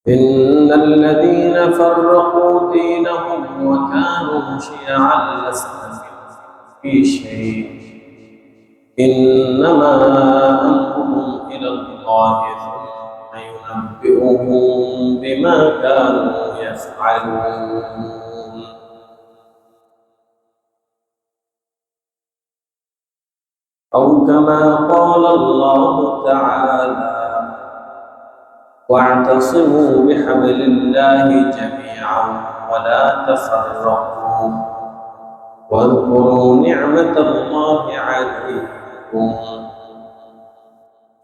إن الذين فرقوا دينهم وكانوا شيعا لست منهم في شيء إنما أمرهم إلى الله ثم ينبئهم بما كانوا يفعلون. أو كما قال الله تعالى: واعتصموا بحبل الله جميعا ولا تفرقوا واذكروا نعمة الله عليكم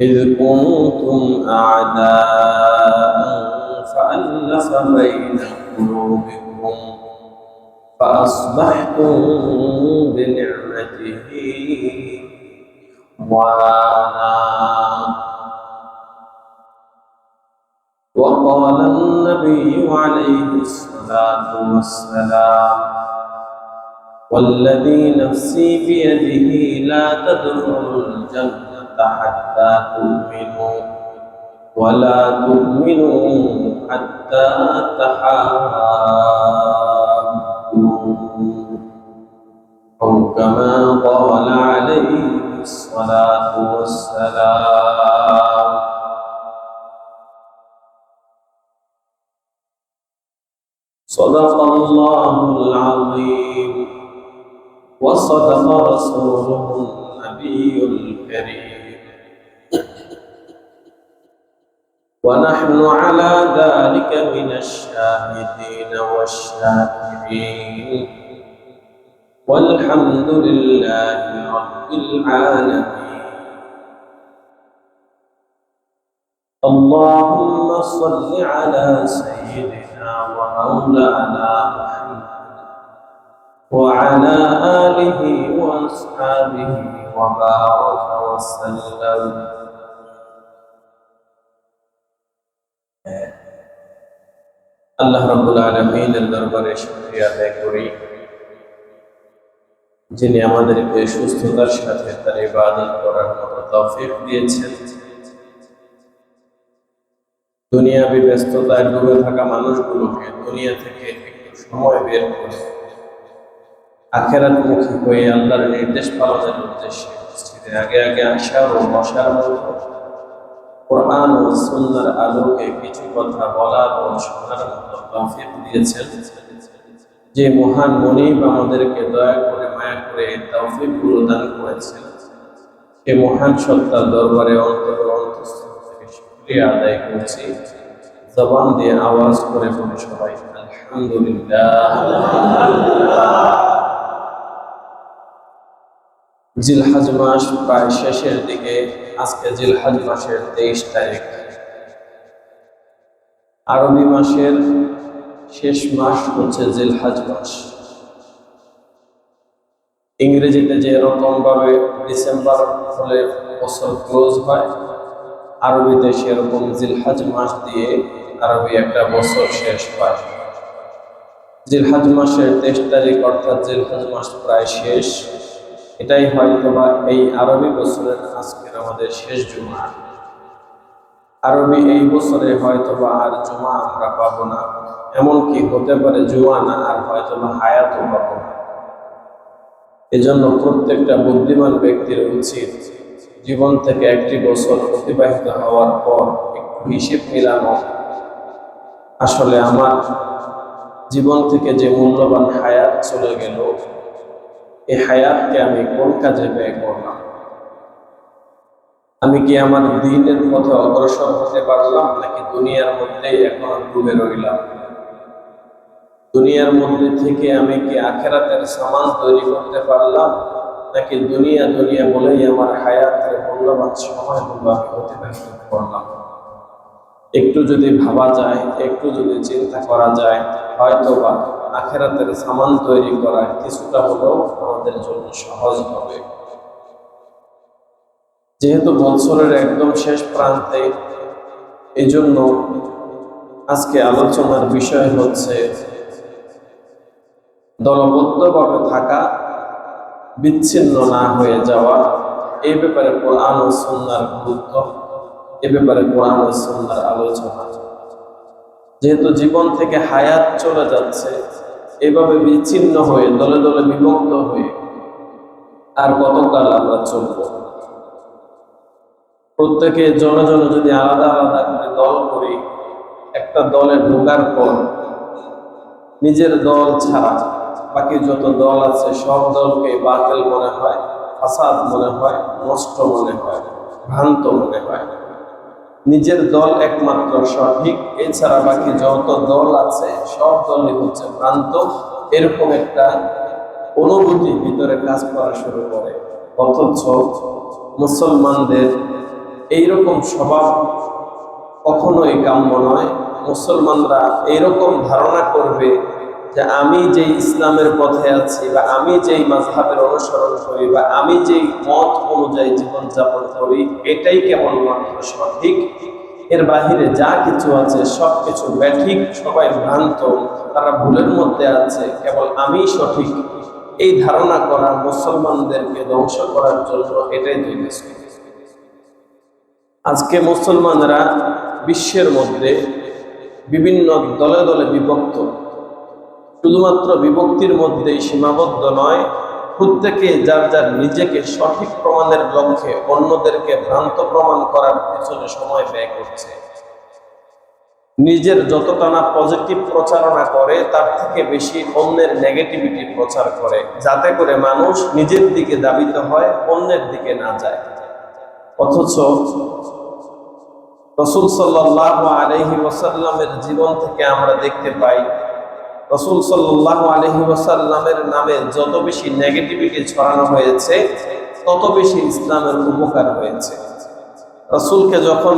إذ كنتم أعداء فألف بين قلوبكم فأصبحتم بنعمته إخوانا. وقال النبي عليه الصلاة والسلام: والذي نفسي بيده لا تدخلوا الجنة حتى تؤمنوا ولا تؤمنوا حتى تحابوا أو كما قال عليه الصلاة والسلام. صدق الله العظيم وصدق رسوله النبي الكريم، ونحن على ذلك من الشاهدين والشاكرين، والحمد لله رب العالمين. اللهم صل على سيدنا ومولانا محمد وعلى آله وأصحابه وبارك وسلم. আল্লাহ রাব্বুল আলামিনের দরবারে শুকরিয়া আদায় করি, যিনি আমাদেরকে সুস্থতার সাথে তার ইবাদত করার মতো তৌফিক দিয়েছেন। দুনিয়াবি ব্যস্ততায় ডুবে থাকা মানুষগুলোকে দুনিয়া থেকে একটু সময় বের করে আখিরাতমুখী হয়ে আল্লাহর নির্দেশ পালনের উদ্দেশ্যে মসজিদে আগে আগে আসা ও বসার মতো কোরআন ও সুন্নাহর আলোকে কিছু কথা বলার ও শোনার মতো তৌফিক দিয়েছেন। যে মহান মুনিব আমাদেরকে দয়া করে মায়া করে এই তৌফিকগুলো দান করেছেন, সে মহান সত্তার দরবারে অন্তর অন্তঃস্থল থেকে শুকরিয়া আদায় করছি। জবান দিয়ে আওয়াজ করে বলে সবাই আলহামদুলিল্লাহ। জিলহজ মাস প্রায় শেষের দিকে। আজকে জিলহজ মাসের 23 তারিখ। আরবি মাসের শেষ মাস হচ্ছে জিলহজ মাস। ইংরেজিতে যে রকম ভাবে ডিসেম্বর হলে বছর ক্লোজ হয়, আরবিতে সেরকম জিলহজ মাস দিয়ে আরবি একটা বছর শেষ হয়। জিলহজ মাসের 23 তারিখ অর্থাৎ জিলহজ মাস প্রায় শেষ। এটাই হয়তোবা এই আরবি বছরের আজকের আমাদের শেষ জুমা। আরবি এই বছরে হয়তোবা আর জুমা আমরা পাবো না, এমনকি হতে পারে জুমা না আর হয়তোবা হায়াতও পাবো না। এজন্য প্রত্যেকটা বুদ্ধিমান ব্যক্তির উচিত জীবন থেকে একটি বছর অতিবাহিত হওয়ার পর একটু হিসেব মিলানো। আসলে আমার জীবন থেকে যে মূল্যবান হায়াত চলে গেল, এই হায়াতকে আমি কোন কাজে ব্যয় করলাম? আমি কি আমার দ্বীনের পথে অগ্রসর হতে পারলাম, নাকি দুনিয়ার মধ্যেই এখন ডুবে রইলাম? দুনিয়ার মধ্যে থেকে আমি কি আখিরাতের সামান তৈরি করতে পারলাম, নাকি দুনিয়া দুনিয়া বলেই আমার হায়াতের মূল্যবান সময়গুলো আমি অতিবাহিত করলাম? একটু যদি ভাবা যায়, একটু যদি চিন্তা করা যায়, হয়তোবা আখিরাতের সামান তৈরি করা কিছুটা হলেও আমাদের জন্য সহজ হবে। যেহেতু বছরের একদম শেষ প্রান্তে, এজন্য আজকে আলোচনার বিষয় হচ্ছে দলবদ্ধভাবে থাকা, বিচ্ছিন্ন না হয়ে যাওয়া। এই ব্যাপারে কোরআন ও সুন্নাহর গুরুত্ব, এ ব্যাপারে কোরআন ও সুন্নাহর আলোচনা। যেহেতু জীবন থেকে হায়াত চলে যাচ্ছে, এভাবে বিচ্ছিন্ন হয়ে দলে দলে বিভক্ত হয়ে আর কতকাল আমরা চলব? প্রত্যেকে জনে জনে যদি আলাদা আলাদা করে দল করি, একটা দলে ঢোকার পর নিজের দল ছাড়া বাকি যত দল আছে সব দলকে বাতিল মনে হয়, ফাসাদ মনে হয়, নষ্ট মনে হয়, ভ্রান্ত মনে হয়। নিজের দল একমাত্র সঠিক, এছাড়া বাকি যত দল আছে সব দলই হচ্ছে ভ্রান্ত। এরকম একটা অনুভূতি ভিতরে কাজ করা শুরু করে। অথচ মুসলমানদের এইরকম স্বভাব কখনোই কাম্য নয়। মুসলমানরা এইরকম ধারণা করবে যে আমি যেই ইসলামের পথে আছি, বা আমি যেই মাযহাবের অনুসরণ করি, বা আমি যেই মত অনুযায়ী জীবনযাপন করি, এটাই কেবলমাত্র সঠিক। এর বাহিরে যা কিছু আছে সব কিছু ব্যাঠিক, সবাই ভ্রান্ত, তারা ভুলের মধ্যে আছে, কেবল আমি সঠিক। এই ধারণা করা মুসলমানদেরকে ধ্বংস করার জন্য এটাই তৈরি। আজকে মুসলমানরা বিশ্বের মধ্যে বিভিন্ন দলে দলে বিভক্ত। শুধুমাত্র বিভক্তির মধ্যেই সীমাবদ্ধ নয়, প্রত্যেকে যার যার নিজেকে সঠিক প্রমাণের লক্ষ্যে অন্যদেরকে ভ্রান্ত প্রমাণ করার পিছনে সময় ব্যয় করছে। নিজের যতটা না পজিটিভ প্রচারণা করে, তার থেকে বেশি অন্যের নেগেটিভিটি প্রচার করে, যাতে করে মানুষ নিজের দিকে ধাবিত হয়, অন্যের দিকে না যায়। অথচ রাসূল সাল্লাল্লাহু আলাইহি ওয়াসাল্লামের জীবন থেকে আমরা দেখতে পাই, রাসূল সাল্লাল্লাহু আলাইহি ওয়াসাল্লামের নামে যত বেশি নেগেটিভিটি ছড়ানো হয়েছে, তত বেশি ইসলামের উপকার হয়েছে। রাসূলকে যখন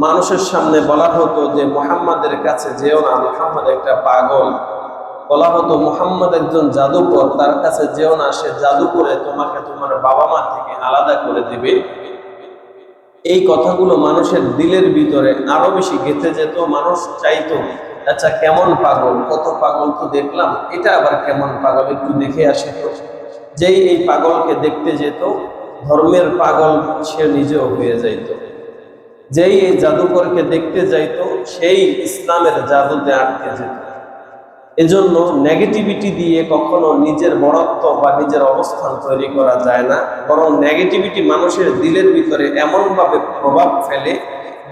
মানুষের সামনে বলা হতো যে মুহাম্মাদের কাছে যেও না, মুহাম্মদ একটা পাগল, বলা হতো মুহাম্মদ একজন জাদুকর, তার কাছে যেও না, সে জাদু করে তোমাকে তোমার বাবা মা থেকে আলাদা করে দিবে, এই কথাগুলো মানুষের দিলের ভিতরে আরো বেশি গেঁথে যেত। মানুষ চাইতো, আচ্ছা কেমন পাগল, কত পাগল তো দেখলাম, এটা আবার কেমন পাগল, একটু দেখে আসে তো। যেই এই পাগলকে দেখতে যেত, ধর্মের পাগল সে নিজেও হয়ে যাইত। যেই এই জাদুকরকে দেখতে যাইতো, সেই ইসলামের জাদুতে আটকে যেত। এজন্য নেগেটিভিটি দিয়ে কখনো নিজের বড়ত্ব বা নিজের অবস্থান তৈরি করা যায় না, বরং নেগেটিভিটি মানুষের দিলের ভিতরে এমনভাবে প্রভাব ফেলে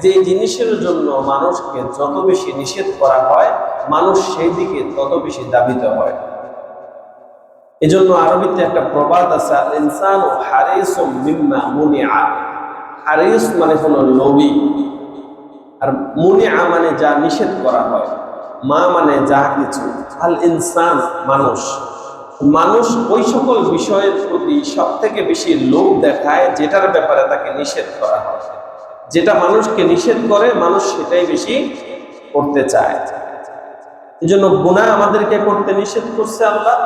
যে জিনিসের জন্য মানুষকে যত বেশি নিষেধ করা হয়, মানুষ সেই দিকে তত বেশি ধাবিত হয়। এজন্য আরবিতে একটা প্রবাদ আছে, আল ইনসানু হারিসুম মিম্মা মুনিআ। হারিস মানে হলো লোভী, আর মুনিআ মানে যা নিষেধ করা হয়, মা মানে যা কিছু, আল ইনসান মানুষ। মানুষ ওই সকল বিষয়ের প্রতি সব থেকে বেশি লোভ দেখায় যেটার ব্যাপারে তাকে নিষেধ করা হয়। যেটা মানুষকে নিষেধ করে, মানুষ সেটাই বেশি করতে চায়। এই জন্য গুনাহ আমাদেরকে করতে নিষেধ করছে আল্লাহ,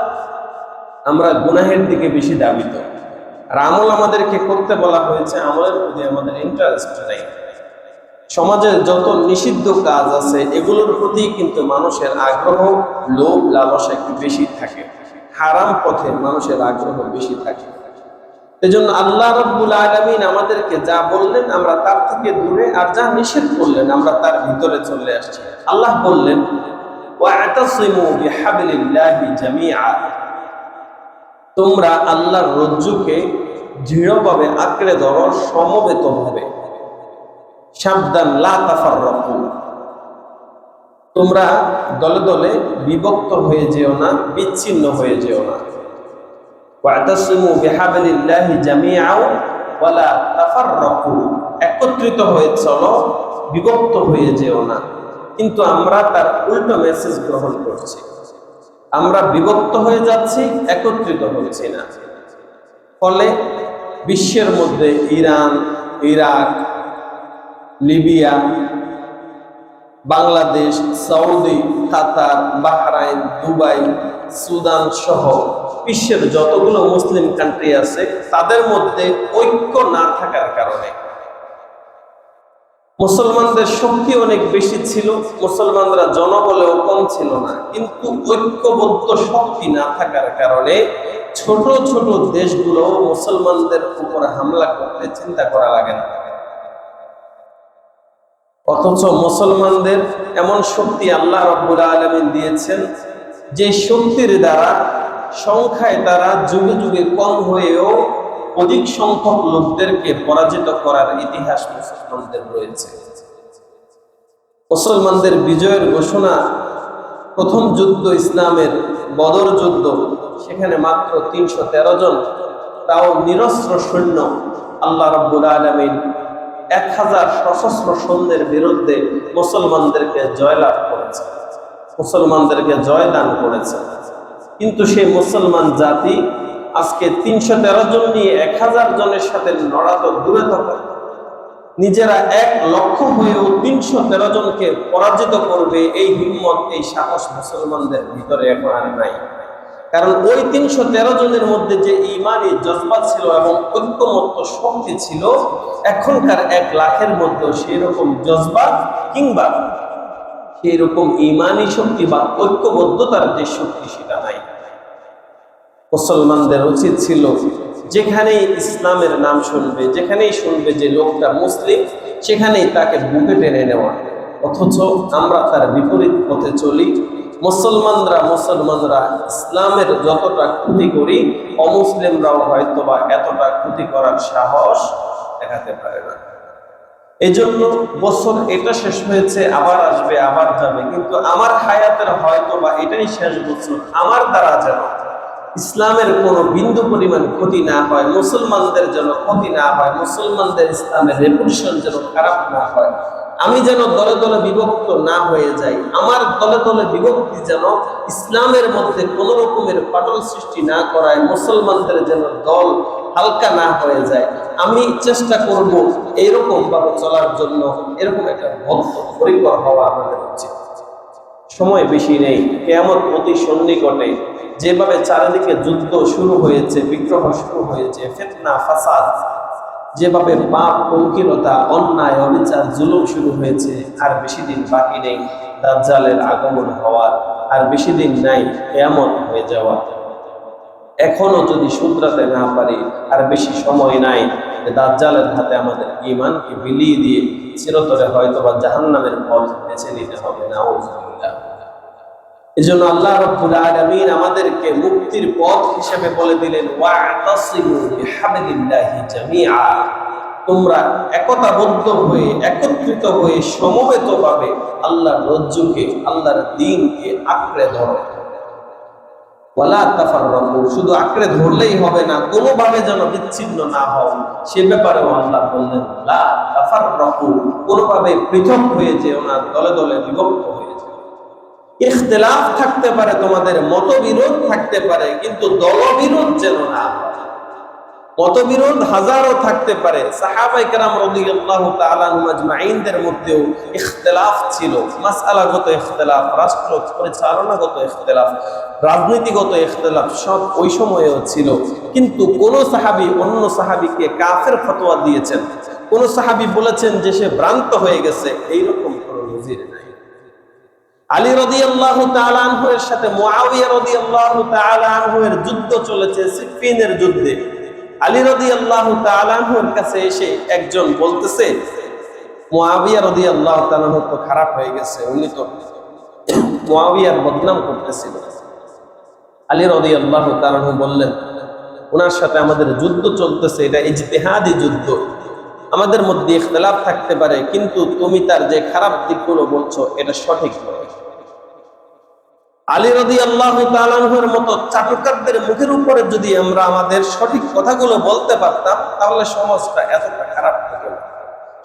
আমরা গুনাহের দিকে বেশি ধাবিত। আর আমল আমাদেরকে করতে বলা হয়েছে, আমলের প্রতি আমাদের ইন্টারেস্ট নেই। সমাজের যত নিষিদ্ধ কাজ আছে এগুলোর প্রতি কিন্তু মানুষের আগ্রহ, লোভ, লালসা একটু বেশি থাকে। হারাম পথে মানুষের আগ্রহ বেশি থাকে। এজন্য আল্লাহ রাব্বুল আলামিন আমাদেরকে যা বললেন আমরা তার থেকে দূরে, আর যা নিষেধ করলেন আমরা তার ভিতরে চলে আসছি। আল্লাহ বললেন, ওয়া'তাসিমু বিহাবলিল্লাহি জামিআ, তোমরা আল্লাহর রজ্জুকে দৃঢ়ভাবে আঁকড়ে ধরো সমবেতভাবে। সাবধান, লা তাফাররাকু, তোমরা দলে দলে বিভক্ত হয়ে যেও না, বিচ্ছিন্ন হয়ে যেও না। ওয়া'তাসিমু বিহাবলিল্লাহি জামিআ ওয়া লা তাফাররাকু, একত্রিত হয়ে চলো, বিভক্ত হয়ে যেও না। কিন্তু আমরা তার উল্টো মেসেজ গ্রহণ করছি, আমরা বিভক্ত হয়ে যাচ্ছি, একত্রিত হচ্ছি না। ফলে বিশ্বের মধ্যে Iran, Iraq, Libya, Bangladesh, Saudi, Qatar, Bahrain, Dubai, Sudan সহ বিশ্বের যতগুলো মুসলিম কান্ট্রি আছে, তাদের মধ্যে ঐক্য না থাকার কারণে মুসলমানদের শক্তি অনেক বেশি ছিল, মুসলমানরা জনবলেও কম ছিল না, কিন্তু ঐক্যবদ্ধ শক্তি না থাকার কারণে ছোট ছোট দেশগুলো মুসলমানদের উপর হামলা করতে চিন্তা করা লাগে না। অথচ মুসলমানদের এমন শক্তি আল্লাহ রাব্বুল আলামিন দিয়েছেন যে শক্তির দ্বারা সংখ্যায় তারা যুগে যুগে কম হয়েও অধিক সংখ্যক লোকদেরকে পরাজিত করার ইতিহাস মুসলমানদের রয়েছে। মুসলমানদের বিজয়ের ঘোষণা প্রথম যুদ্ধ ইসলামের বদর যুদ্ধ, সেখানে মাত্র ৩১৩ জন, তাও নিরস্ত্র সৈন্য আল্লাহ রাব্বুল আলামিন ১০০০ সশস্ত্র সৈন্যের বিরুদ্ধে মুসলমানদেরকে জয়লাভ করেছে, মুসলমানদেরকে জয়দান করেছে। কিন্তু সেই মুসলমান জাতি আজকে ৩১৩ জন নিয়ে ১০০০ জনের সাথে লড়া তো দূরে থাকে, নিজেরা ১,০০,০০০ হয়েও ৩১৩ জনকে পরাজিত করবে এই হিম্মত, এই সাহস মুসলমানদের ভিতরে এখন আর নাই। কারণ ওই ৩১৩ জনের মধ্যে যে ঈমানি জজবা ছিল এবং ঐক্যমত্য শক্তি ছিল, এখনকার ১,০০,০০০ মধ্যেও সেই রকম জজবা কিংবা সেই রকম ঈমানি শক্তি বা ঐক্যবদ্ধতার যে শক্তি সেটা নাই। মুসলমানদের উচিত ছিল যেখানেই ইসলামের নাম শুনবে, যেখানেই শুনবে যে লোকটা মুসলিম, সেখানেই তাকে বুকে টেনে নেওয়া। অথচ আমরা তার বিপরীত পথে চলি। মুসলমানরা ইসলামের যতটা ক্ষতি করি, অমুসলিমরাও হয়তো বা এতটা ক্ষতি করার সাহস দেখাতে পারে না। এই জন্য বছর এটা শেষ হয়েছে, আবার আসবে, আবার যাবে, কিন্তু আমার হায়াতের হয়তো বা এটাই শেষ বছর। আমার দ্বারা যেন ইসলামের কোনো বিন্দু পরিমাণ ক্ষতি না হয়, মুসলমানদের যেন ক্ষতি না হয়, মুসলমানদের ইসলামের রেপুটেশন যেন খারাপ না হয়, আমি যেন দলে দলে বিভক্ত না হয়ে যাই, আমার দলে দলে বিভক্তি যেন ইসলামের মধ্যে কোনো রকমের ফাটল সৃষ্টি না করায়, মুসলমানদের যেন দল হালকা না হয়ে যায়, আমি চেষ্টা করব এইরকম ভাবে চলার জন্য। এরকম একটা বদ্ধ পরিকর হওয়া আমাদের উচিত। সময় বেশি নেই, কিয়ামত অতি সন্নিকটে। যেভাবে চারিদিকে যুদ্ধ শুরু হয়েছে, বিগ্রহ শুরু হয়েছে, ফিতনা ফাসাদ, যেভাবে পাপ, পঙ্কিলতা, অন্যায়, অবিচার, জুলুম শুরু হয়েছে, আর বেশি দিন বাকি নেই দাজ্জালের আগমন হওয়ার, আর বেশি দিন নাই কিয়ামত হয়ে যাওয়া। এখনো যদি শুধরাতে না পারি, আর বেশি সময় নাই দাজ্জালের হাতে আমাদের ঈমানকে বিলিয়ে দিয়ে চিরতরে হয়তোবা জাহান্নামের পথ বেছে নিতে হবে। নাউযুবিল্লাহ। এজন্য আল্লাহ রাব্বুল আলামিন আমাদেরকে মুক্তির পথ হিসেবে বলে দিলেন, ওয়া'তাসিমু বিহাবলিল্লাহি জামিআ, তোমরা একতাবদ্ধ হয়ে, একত্রিত হয়ে, সমবেতভাবে আল্লাহর রজ্জুকে, আল্লাহর দ্বীনকে আঁকড়ে ধরো। ওয়ালা তাফাররাকু, শুধু আঁকড়ে ধরলেই হবে না, কোনোভাবে যেন বিচ্ছিন্ন না হও, সে ব্যাপারেও আল্লাহ বললেন, লা তাফাররাকু, কোনোভাবে পৃথক হয়ে যেও না, দলে দলে বিভক্ত হয়ে যেও। ইখতিলাফ থাকতে পারে, তোমাদের মতবিরোধ থাকতে পারে, কিন্তু দলবিরোধ যেন না হয়। মতবিরোধ হাজারো থাকতে পারে, সাহাবায়ে কেরাম রাদিয়াল্লাহু তাআলা আনহুম আজমাইনদের মধ্যেও ইখতিলাফ ছিল, মাসআলাগত ইখতিলাফ, রাষ্ট্র পরিচালনাগত ইখতিলাফ, রাজনীতিগত ইখতিলাফ, সব ওই সময়েও ছিল। কিন্তু কোন সাহাবী অন্য সাহাবীকে কাফের ফতোয়া দিয়েছেন, কোন সাহাবী বলেছেন যে সে ভ্রান্ত হয়ে গেছে, এইরকম কোনো নজির নাই। আলী রাদিয়াল্লাহু তাআলা আনহু এর সাথে মুআবিয়া রাদিয়াল্লাহু তাআলা আনহু এর যুদ্ধ চলেছে, সিফফিনের যুদ্ধে। আলী রাদিয়াল্লাহু তাআলা আনহুর কাছে এসে একজন বলতেছে, মুআবিয়া রাদিয়াল্লাহু তাআলা আনহু তো খারাপ হয়ে গেছে, উনি তো মুআবিয়ার বদনাম করতেছিল। আলী রাদিয়াল্লাহু তাআলা আনহু বললেন, ওনার সাথে আমাদের যুদ্ধ চলতেছে, এটা ইজতিহাদি যুদ্ধ, আমাদের মধ্যে ইখতিলাফ থাকতে পারে, কিন্তু তুমি তার যে খারাপ দিকগুলো বলছো এটা সঠিক নয়। আলী রাদিয়াল্লাহু তাআলা আনহুর মতো চাটুকারদের মুখের উপরে যদি আমরা আমাদের সঠিক কথাগুলো বলতে পারতাম, তাহলে সমাজটা এতটা খারাপ হতো না।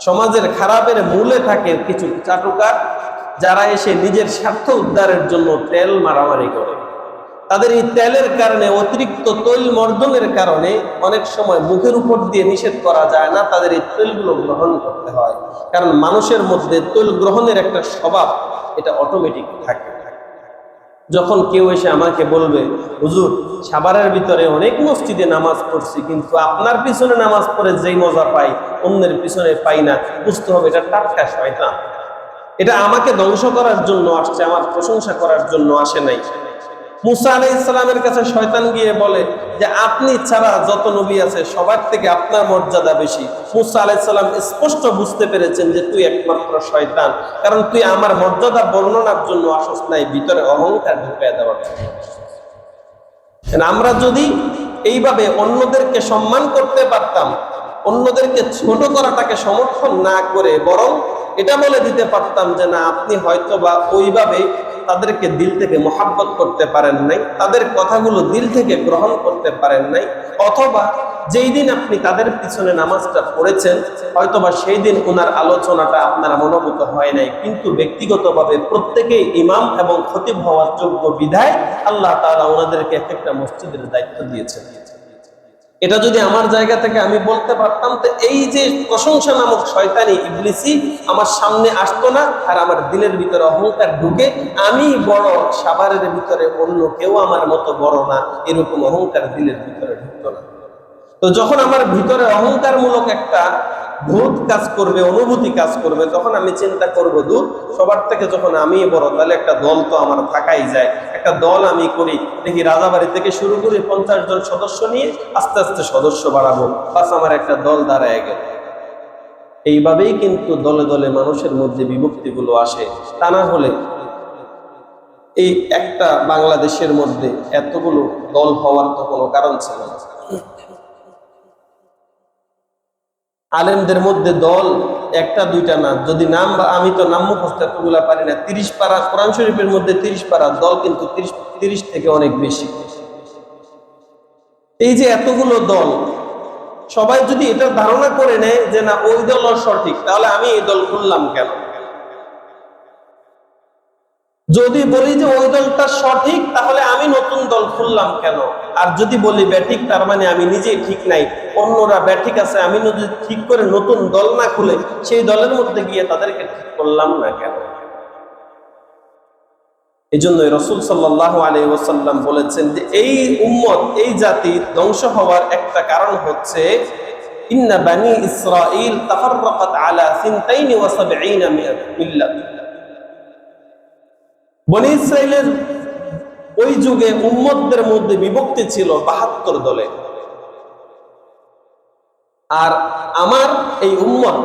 সমাজের খারাপের মূলে থাকে কিছু চাটুকার, যারা এসে নিজের স্বার্থ উদ্ধারের জন্য তেল মারামারি করে। তাদের এই তেলের কারণে, অতিরিক্ত তৈল মর্দনের কারণে অনেক সময় মুখের উপর দিয়ে নিষেধ করা যায় না, তাদের এই তৈলগুলো গ্রহণ করতে হয়। কারণ মানুষের মধ্যে তৈল গ্রহণের একটা স্বভাব, এটা অটোমেটিক থাকে। যখন কেউ এসে আমাকে বলবে, হুজুর সাভারের ভিতরে অনেক মসজিদে নামাজ পড়ছি, কিন্তু আপনার পিছনে নামাজ পড়ে যেই মজা পাই অন্যের পিছনে পাই না, বুঝতে হবে এটা টাটকা শয়তান। এটা আমাকে ধ্বংস করার জন্য আসছে, আমার প্রশংসা করার জন্য আসে নাই। মুসা আলাইহিস সালামের কাছে শয়তান গিয়ে বলে যে আপনি ছাড়া যত নবী আছে সবার থেকে আপনার মর্যাদা বেশি। মুসা আলাইহিস সালাম স্পষ্ট বুঝতে পেরেছেন যে তুই একমাত্র শয়তান, কারণ তুই আমার মর্যাদা বর্ণনার জন্য আসস নাই, ভিতরে অহংকার ঢুকিয়ে দেওয়ার জন্য। আমরা যদি এইভাবে অন্যদেরকে সম্মান করতে পারতাম, অন্যদেরকে ছোট করাটাকে সমর্থন না করে বরং এটা বলে দিতে পারতাম যে না, আপনি হয়তো বা ওইভাবে তাদেরকে দিল থেকে মহাব্বত করতে পারেন নাই, তাদের কথাগুলো দিল থেকে গ্রহণ করতে পারেন নাই, অথবা যেই দিন আপনি তাদের পিছনে নামাজটা পড়েছেন হয়তোবা সেই দিন ওনার আলোচনাটা আপনারা মনোভূত হয় নাই, কিন্তু ব্যক্তিগতভাবে প্রত্যেকেই ইমাম এবং খতিব হওয়ার যোগ্য বিধায় আল্লাহ তাআলা ওনাদেরকে এক একটা মসজিদের দায়িত্ব দিয়েছেন। এটা যদি আমার জায়গা থেকে আমি বলতে পারতাম, তো এই যে প্রশংসা নামক শয়তানি ইবলিসি আমার সামনে আসতো না, আর আমার দিলের ভিতরে অহংকার ঢুকে আমি বড়, সাভারের ভিতরে অন্য কেউ আমার মতো বড় না, এরকম অহংকার দিলের ভিতরে ঢুকতো না। তো যখন আমার ভিতরে অহংকার মূলক একটা বোধ কাজ করবে, অনুভূতি কাজ করবে, তখন আমি চিন্তা করব দূর, সবার থেকে যখন আমি বড় তাহলে একটা দল তো আমার থাকাই যায়, একটা দল আমি করি, দেখি রাজাবাড়ি থেকে শুরু করে 50 জন সদস্য নিয়ে আস্তে আস্তে সদস্য বাড়াবো, বাস আমার একটা দল দাঁড়ায় গেল। এইভাবেই কিন্তু দলে দলে মানুষের মধ্যে বিভক্তিগুলো আসে। তা না হলে এই একটা বাংলাদেশের মধ্যে এতগুলো দল হওয়ার তো কোনো কারণ ছিল না। আলেমদের মধ্যে দল একটা দুইটা না, যদি নাম, আমি তো নাম মুখস্থ এতগুলা পারি না, 30 পারা কোরআন শরীফের মধ্যে 30 পারা দল কিন্তু 30 থেকে অনেক বেশি। এই যে এতগুলো দল, সবাই যদি এটা ধারণা করে নেয় যে না ওই দল সঠিক, তাহলে আমি এই দল খুললাম কেন? যদি বলি যে ওই দলটা সঠিক, তাহলে আমি নতুন দল খুললাম কেন? আর যদি বলি ব্যাঠিক, তার মানে আমি নিজেই ঠিক নাই, অন্যরা ব্যাঠিক আছে, আমি যদি ঠিক করে নতুন দল না খুলে সেই দলের মধ্যে গিয়ে তাদেরকে ঠিক করলাম না কেন? এই জন্যই রাসূল সাল্লাল্লাহু আলাইহি ওয়াসাল্লাম বলেছেন যে এই উম্মত, এই জাতি ধ্বংস হওয়ার একটা কারণ হচ্ছে ইন্না বানি ইসরাঈল তাফাররাকাত আলা 72 মিল্লাত। বনি ইসরাইলের ওই যুগে উম্মতদের মধ্যে বিভক্তি ছিল 72 দলে, আর আমার এই উম্মত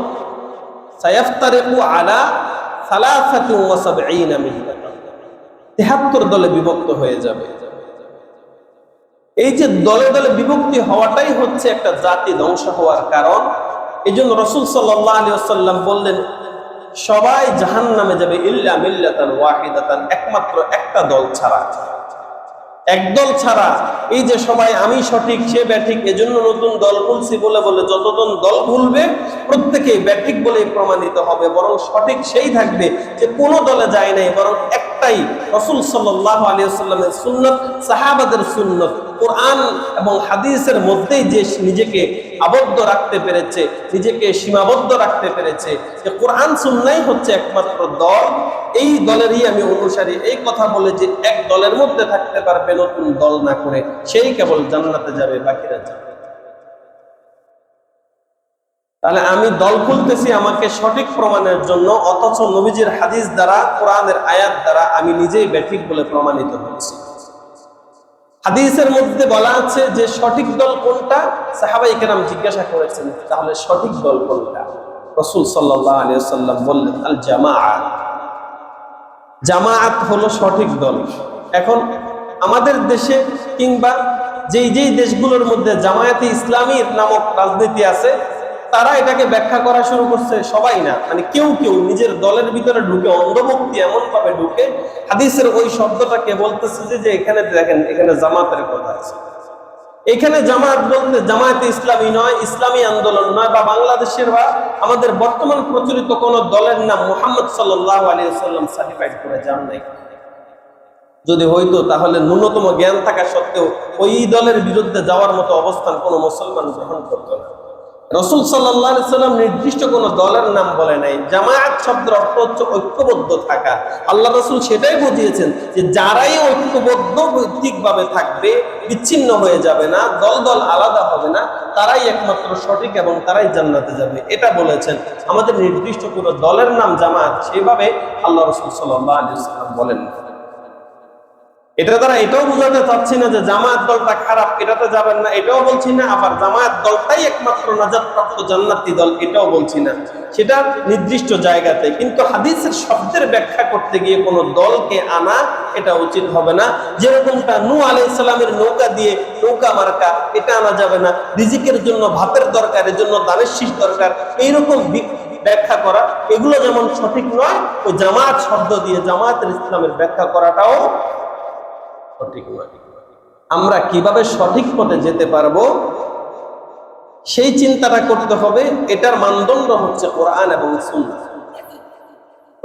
সায়াফতারিকু আলা 73 মিল্লাত, 73 দলে বিভক্ত হয়ে যাবে। এই যে দলে দলে বিভক্তি হওয়াটাই হচ্ছে একটা জাতি ধ্বংস হওয়ার কারণ। এই জন্য রাসূল সাল্লাল্লাহু আলাইহি ওয়াসাল্লাম বললেন সবাই জাহান্নামে যাবে ইল্লা মিল্লাতান ওয়াহিদাতান, একমাত্র একটা দল ছাড়া। একদল ছাড়া, এই যে সবাই আমি সঠিক সে ব্যাঠিক, এজন্য নতুন দল খুলছি বলে বলে যতজন দল খুলবে প্রত্যেকেই ব্যাঠিক বলেই প্রমাণিত হবে, বরং সঠিক সেই থাকবে যে কোনো দলে যায় নাই, বরং একটাই রাসূল সাল্লাল্লাহু আলাইহি ওয়াসাল্লামের সুন্নাত, সাহাবাদের সুন্নাত, কোরআন এবং হাদিসের মধ্যেই যে নিজেকে আবদ্ধ রাখতে পেরেছে, নিজেকে সীমাবদ্ধ রাখতে পেরেছে যে কোরআন সুন্নাহই হচ্ছে একমাত্র দল, এই দলেরই আমি অনুসারী, এই কথা বলে যে এক দলের মধ্যে থাকতে পারবে নতুন দল না করে, সেই কেবল জান্নাতে যাবে, বাকিরা যাবে। তাহলে আমি দল খুলতেছি আমাকে সঠিক প্রমাণের জন্য, অথচ নবীজির হাদিস দ্বারা, কোরআনের আয়াত দ্বারা আমি নিজেই ব্যাঠিক বলে প্রমাণিত হচ্ছি। হাদিসের মধ্যে বলা আছে যে সঠিক দল কোনটা? সাহাবায়ে কেরাম জিজ্ঞাসা করেছেন তাহলে সঠিক দল কোনটা? রাসূল সাল্লাল্লাহু আলাইহি ওয়াসাল্লাম বললেন আল জামাআত, জামাআত হলো সঠিক দল। এখন আমাদের দেশে কিংবা যেই যেই দেশগুলোর মধ্যে জামায়াতে ইসলামী নামক রাজনীতি আছে, তারা এটাকে ব্যাখ্যা করা শুরু করছে, সবাই না, মানে কেউ কেউ নিজের দলের ভিতরে ঢুকে অন্ধভক্তি এমন ভাবে ঢুকে হাদিসের ওই শব্দটাকে বলতেছে যে এখানে দেখেন, এখানে জামাতের কথা আছে, এখানে জামাত বলতে জামায়াতে ইসলামী নয়, ইসলামী আন্দোলন নয়, বা বাংলাদেশের বা আমাদের বর্তমান প্রচলিত কোন দলের নাম মুহাম্মদ সাল্লাল্লাহু আলাইহি ওয়াসাল্লাম সার্টিফাইড করে যান নাই। যদি হইতো তাহলে ন্যূনতম জ্ঞান থাকা সত্ত্বেও ওই দলের বিরুদ্ধে যাওয়ার মতো অবস্থান কোনো মুসলমান গ্রহণ করতো না। রাসূল সাল্লাল্লাহু আলাইহি ওয়াসাল্লাম নির্দিষ্ট কোন দলের নাম বলে নাই। জামায়াত শব্দের অর্থ হচ্ছে ঐক্যবদ্ধ থাকা। আল্লাহ রাসূল সেটাই বুঝিয়েছেন যে যারাই ঐক্যবদ্ধ ঠিকভাবে থাকবে, বিচ্ছিন্ন হয়ে যাবে না, দল দল আলাদা হবে না, তারাই একমাত্র সঠিক এবং তারাই জান্নাতে যাবে, এটা বলেছেন। আমাদের নির্দিষ্ট কোন দলের নাম জামায়াত সেভাবে আল্লাহ রাসূল সাল্লাল্লাহু আলাইহি ওয়াসাল্লাম বলেন। এটা দ্বারা এটাও বোঝাতে চাচ্ছি না যে জামায়াত দলটা খারাপ, এটাতে যাবেন না, এটাও বলছি না। আবার জামায়াত দলটাই একমাত্র নাজাতপ্রাপ্ত জান্নাতি দল, এটাও বলছি না। সেটা নির্দিষ্ট জায়গাতে, কিন্তু হাদিসের শব্দের ব্যাখ্যা করতে গিয়ে কোনো দলকে আনা এটা উচিত হবে না। যেরকমটা নূহ আলাইহিস সালামের নৌকা দিয়ে নৌকা মার্কা, এটা আনা যাবে না। রিজিকের জন্য ভাতের দরকার, এর জন্য দানের শীষ দরকার, এইরকম ব্যাখ্যা করা, এগুলো যেমন সঠিক নয়, ওই জামাত শব্দ দিয়ে জামায়াতের ইসলামের ব্যাখ্যা করাটাও সঠিক নয়। আমরা কিভাবে সঠিক পথে যেতে পারবো সেই চিন্তাটা করতে হবে। এটার মানদণ্ড হচ্ছে কোরআন এবং সুন্নাহ।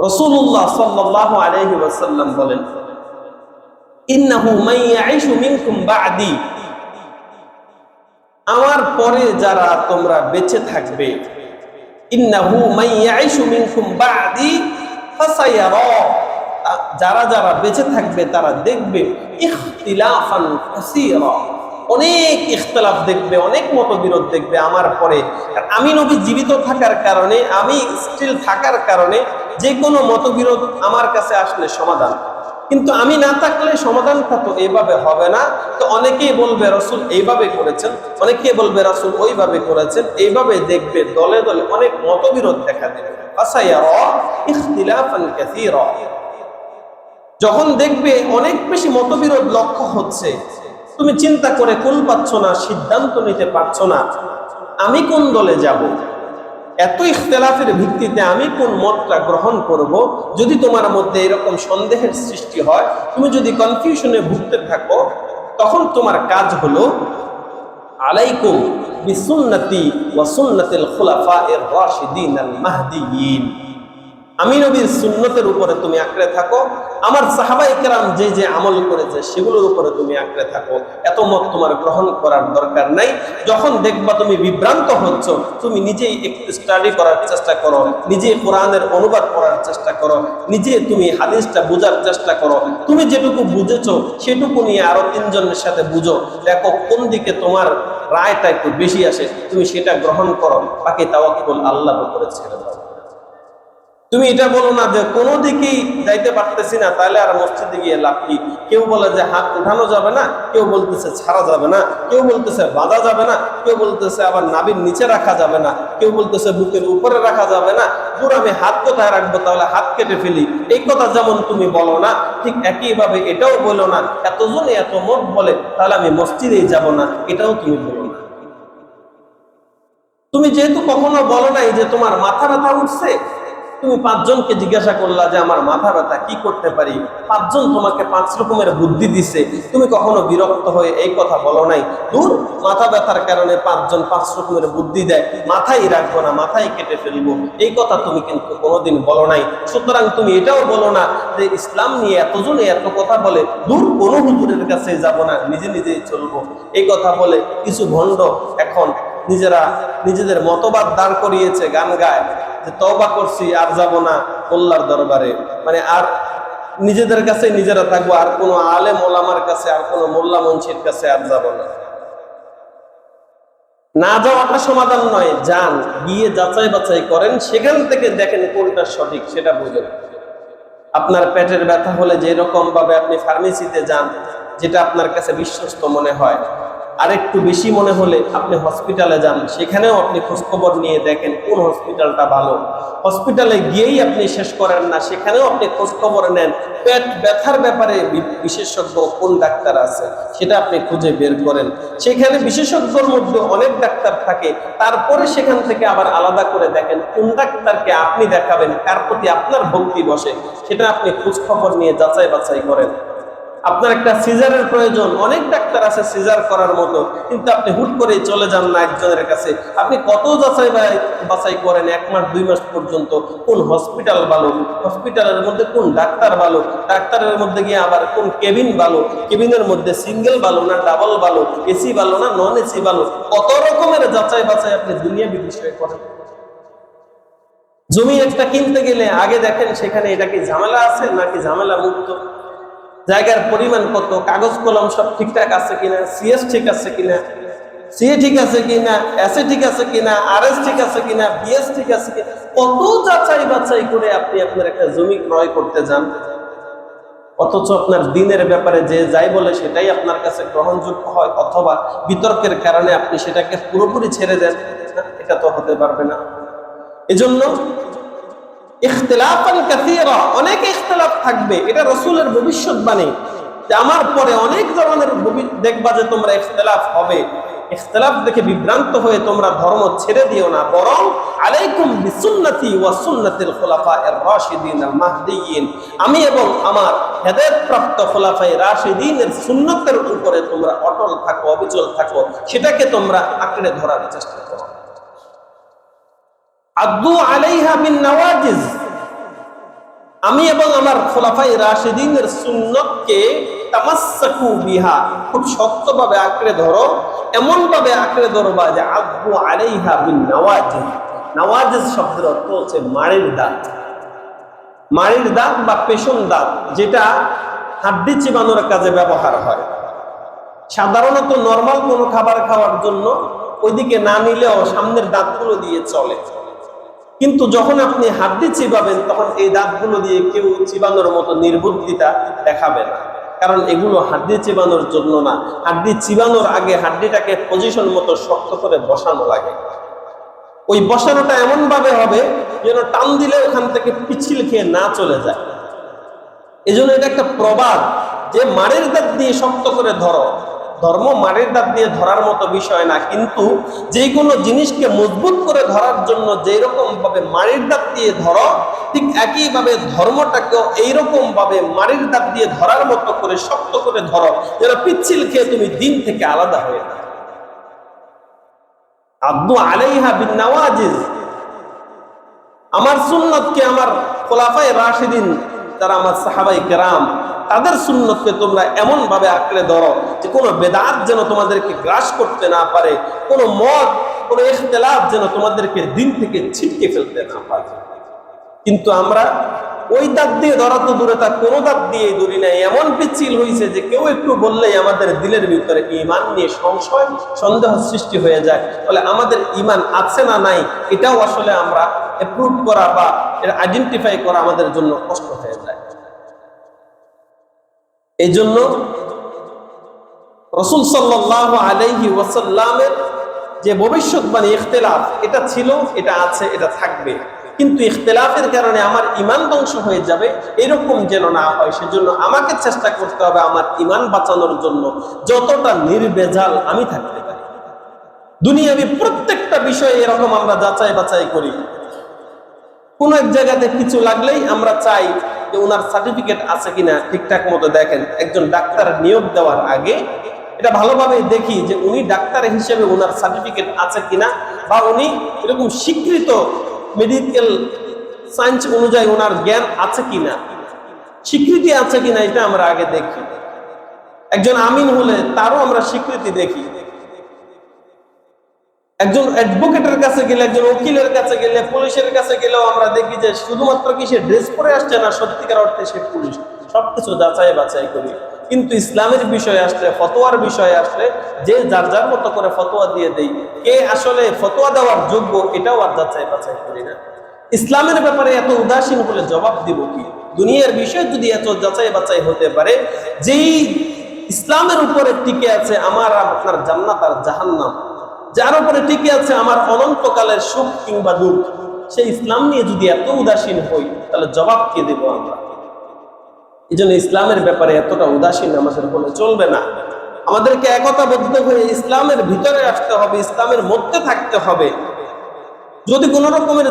রাসূলুল্লাহ সাল্লাল্লাহু আলাইহি ওয়াসাল্লাম বলেন, ইন্নাহু মান ইয়াঈশু মিনকুম বা'দি, আমার পরে যারা তোমরা বেঁচে থাকবে, ইন্নাহু মান ইয়াঈশু মিনকুম বা'দি ফাসায়ারা, যারা যারা বেঁচে থাকবে তারা দেখবে ইখতিলাফান কাসীরা, অনেক ইখতিলাফ দেখবে, অনেক মতবিরোধ দেখবে আমার পরে। আমি নবী জীবিত থাকার কারণে, আমি স্টিল থাকার কারণে যে কোনো মতবিরোধ আমার কাছে আসলে সমাধান, কিন্তু আমি না থাকলে সমাধানটা তো এইভাবে হবে না। তো অনেকেই বলবে রাসূল এইভাবে করেছেন, অনেকেই বলবে রাসূল ওইভাবে করেছেন, এইভাবে দেখবে দলে দলে অনেক মতবিরোধ দেখা দেবে। ফাসায়ারা ইখতিলাফান কাসীরা, যখন দেখবে অনেক বেশি মতবিরোধ লক্ষ্য হচ্ছে, তুমি চিন্তা করে কুল পাচ্ছ না, সিদ্ধান্ত নিতে পারছো না আমি কোন দলে যাব, এত ইখতিলাফের ভিত্তিতে আমি কোন মতটা গ্রহণ করব। যদি তোমার মধ্যে এরকম সন্দেহের সৃষ্টি হয়, তুমি যদি কনফিউশনে ভুগতে থাকো, তখন তোমার কাজ হলো আলাইকুম বিসুন্নতি ওয়া সুন্নাতিল খুলাফায়ে রাশিদিনাল মাহদিয়িন, আমি নবীর সুন্নতের উপরে তুমি আঁকড়ে থাকো, আমার সাহাবায়ে কেরাম যে যে আমল করেছে সেগুলোর উপরে তুমি আঁকড়ে থাকো। এত মত তোমার গ্রহণ করার দরকার নাই। যখন দেখবা তুমি বিভ্রান্ত হচ্ছ, তুমি নিজেই একটু স্টাডি করার চেষ্টা করো, নিজে কোরআনের অনুবাদ করার চেষ্টা করো, নিজে তুমি হাদিসটা বোঝার চেষ্টা করো। তুমি যেটুকু বুঝেছো সেটুকু নিয়ে আরো তিনজনের সাথে বুঝো, দেখো কোন দিকে তোমার রায়টা একটু বেশি আসে, তুমি সেটা গ্রহণ করো, বাকি তাওয়াক্কুল আল্লাহর উপরে ছেড়ে দাও। তুমি এটা বলো না যে কোনো দিকেই যাইতে পারতেছি না, তাহলে আর মসজিদে গিয়ে লাভ কি? কেউ বলে যে হাত উঠানো যাবে না, কেউ বলতেছে ছাড়া যাবে না, কেউ বলতেছে বাঁধা যাবে না, কেউ বলতেছে আবার নাভির নিচে রাখা যাবে না, কেউ বলতেছে বুকের উপরে রাখা যাবে না। দূর, আমি হাত কোথায় রাখবো, তাহলে হাত কেটে ফেলি, এই কথা যেমন তুমি বলো না, ঠিক একইভাবে এটাও বলো না। এতজনে এত মত বলে, তাহলে আমি মসজিদেই যাব না, এটাও তুমি বলো না। তুমি যেহেতু কখনো বলো নাই যে তোমার মাথা ব্যথা উঠছে, তুমি পাঁচজনকে জিজ্ঞাসা করলা যে আমার মাথা ব্যথা, কি করতে পারি, পাঁচজন তোমাকে পাঁচ রকমের বুদ্ধি দিছে, তুমি কখনো বিরক্ত হয়ে এই কথা বলো নাই, দূর, মাথা ব্যথার কারণে পাঁচজন পাঁচ রকমের বুদ্ধি দেয়, মাথায় রাখবো না, মাথায় কেটে ফেলবো, এই কথা তুমি কিন্তু কোনোদিন বলো নাই। সুতরাং তুমি এটাও বলো না যে ইসলাম নিয়ে এতজনে এত কথা বলে, দূর, কোনো হুজুরের কাছে যাব না, নিজে নিজেই চলবো, এই কথা বলে কিছু ভণ্ড এখন নিজেদের মতবাদ দাঁড় করিয়েছে, গান গায় যে তওবা করছি আর যাব না মোল্লার দরবারে, মানে আর নিজেদের কাছে নিজেরা থাকবো, আর কোনো আলেম ওলামার কাছে, আর কোনো মোল্লা মুন্সির কাছে আর যাব না। না যাওয়াটা সমাধান নয়, যান, গিয়ে যাচাই বাছাই করেন, সেখান থেকে দেখেন কোনটা সঠিক সেটা বুঝেন। আপনার পেটের ব্যথা হলে যেরকম ভাবে আপনি ফার্মেসিতে যান, যেটা আপনার কাছে বিশ্বস্ত মনে হয়, আর একটু বেশি মনে হলে আপনি হসপিটালে যান, সেখানেও আপনি খোঁজখবর নিয়ে দেখেন কোন হসপিটালটা ভালো। হসপিটালে গিয়েই আপনি শেষ করেন না, সেখানেও আপনি খোঁজখবর নেন, পেট ব্যথার ব্যাপারে বিশেষজ্ঞ কোন ডাক্তার আছে সেটা আপনি খুঁজে বের করেন। সেখানে বিশেষজ্ঞর মধ্যে অনেক ডাক্তার থাকে, তারপরে সেখান থেকে আবার আলাদা করে দেখেন কোন ডাক্তারকে আপনি দেখাবেন, কার প্রতি আপনার ভক্তি বসে, সেটা আপনি খোঁজখবর নিয়ে যাচাই বাছাই করেন। আপনার একটা সিজারের প্রয়োজন, অনেক ডাক্তার আছে সিজার করার মতো, কিন্তু আপনি হুট করে চলে যান না একজনের কাছে, আপনি কত যাচাই বাছাই করেন 1 মাস 2 মাস পর্যন্ত, কোন হসপিটাল ভালো, হসপিটালের মধ্যে কোন ডাক্তার ভালো, ডাক্তারের মধ্যে গিয়ে আবার কোন কেবিন ভালো, কেবিনের মধ্যে সিঙ্গেল ভালো না ডাবল ভালো, এসি ভালো না নন এসি ভালো, কত রকমের যাচাই বাছাই আপনি দুনিয়াবি বিষয়ে করেন। জমি একটা কিনতে গেলে আগে দেখেন সেখানে এটা কি ঝামেলা আছে নাকি ঝামেলা মুক্ত, জায়গার পরিমাণ কত, কাগজ কলম সব ঠিকঠাক আছে কিনা, সিএস ঠিক আছে কিনা, সিএ ঠিক আছে কিনা, এসএ ঠিক আছে কিনা, আরএস ঠিক আছে কিনা, বিএস ঠিক আছে কিনা, কত যাচাই বাছাই করে আপনি আপনার একটা জমি ক্রয় করতে যান। অথচ আপনার দিনের ব্যাপারে যে যাই বলে সেটাই আপনার কাছে গ্রহণযোগ্য হয়, অথবা বিতর্কের কারণে আপনি সেটাকে পুরোপুরি ছেড়ে দেন, এটা তো হতে পারবে না। এজন্য ইখতিলাফান কাসীরা, অনেক ইখতিলাফ থাকবে, এটা রাসূলের ভবিষ্যৎবাণী যে আমার পরে অনেক ধরনের দেখবা যে তোমরা ইখতিলাফ হবে। ইখতিলাফ দেখে বিভ্রান্ত হয়ে তোমরা ধর্ম ছেড়ে দিও না, বরং আলাইকুম বিসুন্নতি ওয়া সুন্নাতিল খুলাফায়ে রাশিদিন আল মাহদিয়িন, আমি এবং আমার হেদায়েতপ্রাপ্ত খুলাফায়ে রাশিদিনের সুন্নতের উপরে তোমরা অটল থাকো, অবিচল থাকো, সেটাকে তোমরা আঁকড়ে ধরার চেষ্টা করো। আদু আলাইহা বিন নওয়াজিজ, আমি এবং আমার খুলাফায়ে রাশিদিনের সুন্নতকে তামাসসাকু বিহা, খুব শক্তভাবে আঁকড়ে ধরো, এমন ভাবে আঁকড়ে ধরবা যে আদু আলাইহা বিন নওয়াজিজ। নওয়াজিজ শব্দের অর্থ হচ্ছে মাড়ির দাঁত। মাড়ির দাঁত বা পেছন দাঁত, যেটা হাড্ডি চিবানোর কাজে ব্যবহার হয়। সাধারণত নরমাল কোনো খাবার খাওয়ার জন্য ওইদিকে না নিলেও সামনের দাঁতগুলো দিয়ে চলে, কিন্তু যখন আপনি হাড্ডি চিবাবেন তখন এই দাঁতগুলো দিয়ে কেউ চিবানোর মতো নির্বুদ্ধিতা দেখাবে না, কারণ এগুলো হাড্ডি চিবানোর জন্য না। হাড্ডি চিবানোর আগে হাড্ডিটাকে পজিশন মতো শক্ত করে বসানো লাগে। ওই বসানোটা এমন ভাবে হবে যেন টান দিলে ওখান থেকে পিছিল খেয়ে না চলে যায়। এজন্য এটা একটা প্রবাদ যে মাড়ির দাঁত দিয়ে শক্ত করে ধরো। ধর্ম মাড়ির দাঁত দিয়ে ধরার মতো বিষয় না, কিন্তু যে কোনো জিনিসকে মজবুত করে ধরার জন্য যেই রকম ভাবে মাড়ির দাঁত দিয়ে ধরো, ঠিক একইভাবে ধর্মটাকেও এইরকম ভাবে মাড়ির দাঁত দিয়ে ধরার মতো করে শক্ত করে ধরো, যেন পিচ্ছিল খেয়ে তুমি দিন থেকে আলাদা হয়ে না। আদু আলাইহা বিন নওয়াজিজ, আমার সুন্নতকে, আমার খুলাফায়ে রাশিদিন যারা আমার সাহাবায়ে কেরাম, তাদের সুন্নতকে তোমরা এমন ভাবে আঁকড়ে ধরো যে কোনো বেদাত যেন তোমাদেরকে গ্রাস করতে না পারে, কোনো মত, কোনো ইখতিলাফ যেন তোমাদেরকে দিন থেকে ছিটকে ফেলতে না পারে। কিন্তু আমরা ওই দাঁত দিয়ে ধরা তো দূরে, তার কোনো দাঁত দিয়ে ধরি নাই, এমন পিচ্ছিল হয়েছে যে কেউ একটু বললেই আমাদের দিলের ভিতরে ঈমান নিয়ে সংশয়, সন্দেহ সৃষ্টি হয়ে যায়। ফলে আমাদের ঈমান আছে না নাই এটাও আসলে আমরা অ্যাপ্রুভ করা বা আইডেন্টিফাই করা আমাদের জন্য কষ্ট হয়ে যায়। এই জন্য রাসূল সাল্লাল্লাহু আলাইহি ওয়াসাল্লামের যে ভবিষ্যৎবাণী ইখতিলাফ, এটা ছিল, এটা আছে, এটা থাকবে, কিন্তু ইখতিলাফের কারণে আমার ঈমান ধ্বংস হয়ে যাবে এরকম যেন না হয়। সেজন্য আমাকে চেষ্টা করতে হবে আমার ঈমান বাঁচানোর জন্য যতটা নির্ভেজাল আমি থাকতে পারি। দুনিয়াবি প্রত্যেকটা বিষয়ে এরকম আমরা যাচাই বাছাই করি। কোন এক জায়গাতে কিছু লাগলেই আমরা চাই যে ওনার সার্টিফিকেট আছে কিনা ঠিকঠাক মতো দেখেন। একজন ডাক্তার নিয়োগ দেওয়ার আগে এটা ভালোভাবে দেখি যে উনি ডাক্তার হিসেবে ওনার সার্টিফিকেট আছে কিনা, বা উনি এরকম স্বীকৃত মেডিকেল সায়েন্স অনুযায়ী ওনার জ্ঞান আছে কিনা, স্বীকৃতি আছে কিনা, এটা আমরা আগে দেখি। একজন আমিন হলে তারও আমরা স্বীকৃতি দেখি। একজন অ্যাডভোকেটের কাছে গেলে, একজন উকিলের কাছে গেলে, পুলিশের কাছে গেলেও আমরা দেখি যে শুধুমাত্র কি সে ড্রেস পরে আসছে না সত্যিকার অর্থে সে পুলিশ, সবকিছু যাচাই বাছাই করি। কিন্তু ইসলামের বিষয়ে আসলে, ফতোয়ার বিষয়ে আসলে যে যার যার মতো করে ফতোয়া দিয়ে দেই, কে আসলে ফতোয়া দেওয়ার যোগ্য এটাও আর যাচাই বাছাই করি না। ইসলামের ব্যাপারে এত উদাসীন হলে জবাব দিব কি? দুনিয়ার বিষয়ে যদি এত যাচাই বাছাই হতে পারে, যেই ইসলামের উপরে টিকে আছে আমার আপনার জান্নাত আর জাহান্নাম, যার উপরে টিকে আছে আমার অনন্তকালের সুখ কিংবা দুঃখ, সেই ইসলাম নিয়ে যদি এত উদাসীন হই তাহলে জবাব কে দেব আমরা? এই জন্য ইসলামের ব্যাপারে এতটা উদাসীন আমাদের হলে চলবে না। আমাদেরকে একতাবদ্ধ হয়ে ইসলামের ভিতরে আসতে হবে, ইসলামের মধ্যে থাকতে হবে। যদি কোন রকমের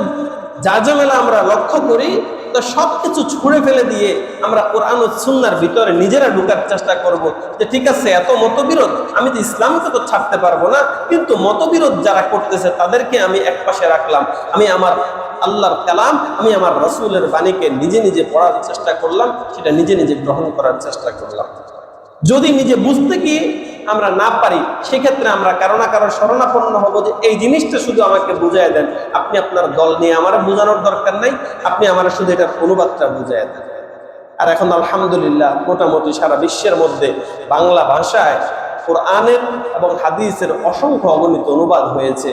জাজমেলা আমরা লক্ষ্য করি তো সবকিছু ছুঁড়ে ফেলে দিয়ে আমরা কোরআন ও সুন্নাহর ভিতরে নিজেরা ঢুকার চেষ্টা করব যে ঠিক আছে, এত মতবিরোধ, আমি তো ইসলামকে তো ছাড়তে পারবো না, কিন্তু মতবিরোধ যারা করতেছে তাদেরকে আমি একপাশে রাখলাম। আমি আমার আল্লাহর কালাম, আমি আমার রাসূলের বাণীকে নিজে নিজে পড়ার চেষ্টা করলাম, সেটা নিজে নিজে গ্রহণ করার চেষ্টা করলাম। যদি নিজে বুঝতে গিয়ে আমরা না পারি, সেক্ষেত্রে আমরা কারো না কারো শরণাপন্ন হবো যে এই জিনিসটা শুধু আমাকে বুঝাই দেন, আপনি আপনার দল নিয়ে আমার বোঝানোর দরকার নাই, আপনি আমার শুধু এটার অনুবাদটা বুঝাই দেন। আর এখন আলহামদুলিল্লাহ মোটামুটি সারা বিশ্বের মধ্যে বাংলা ভাষায় কোরআনের এবং হাদিসের অসংখ্য অগণিত অনুবাদ হয়েছে,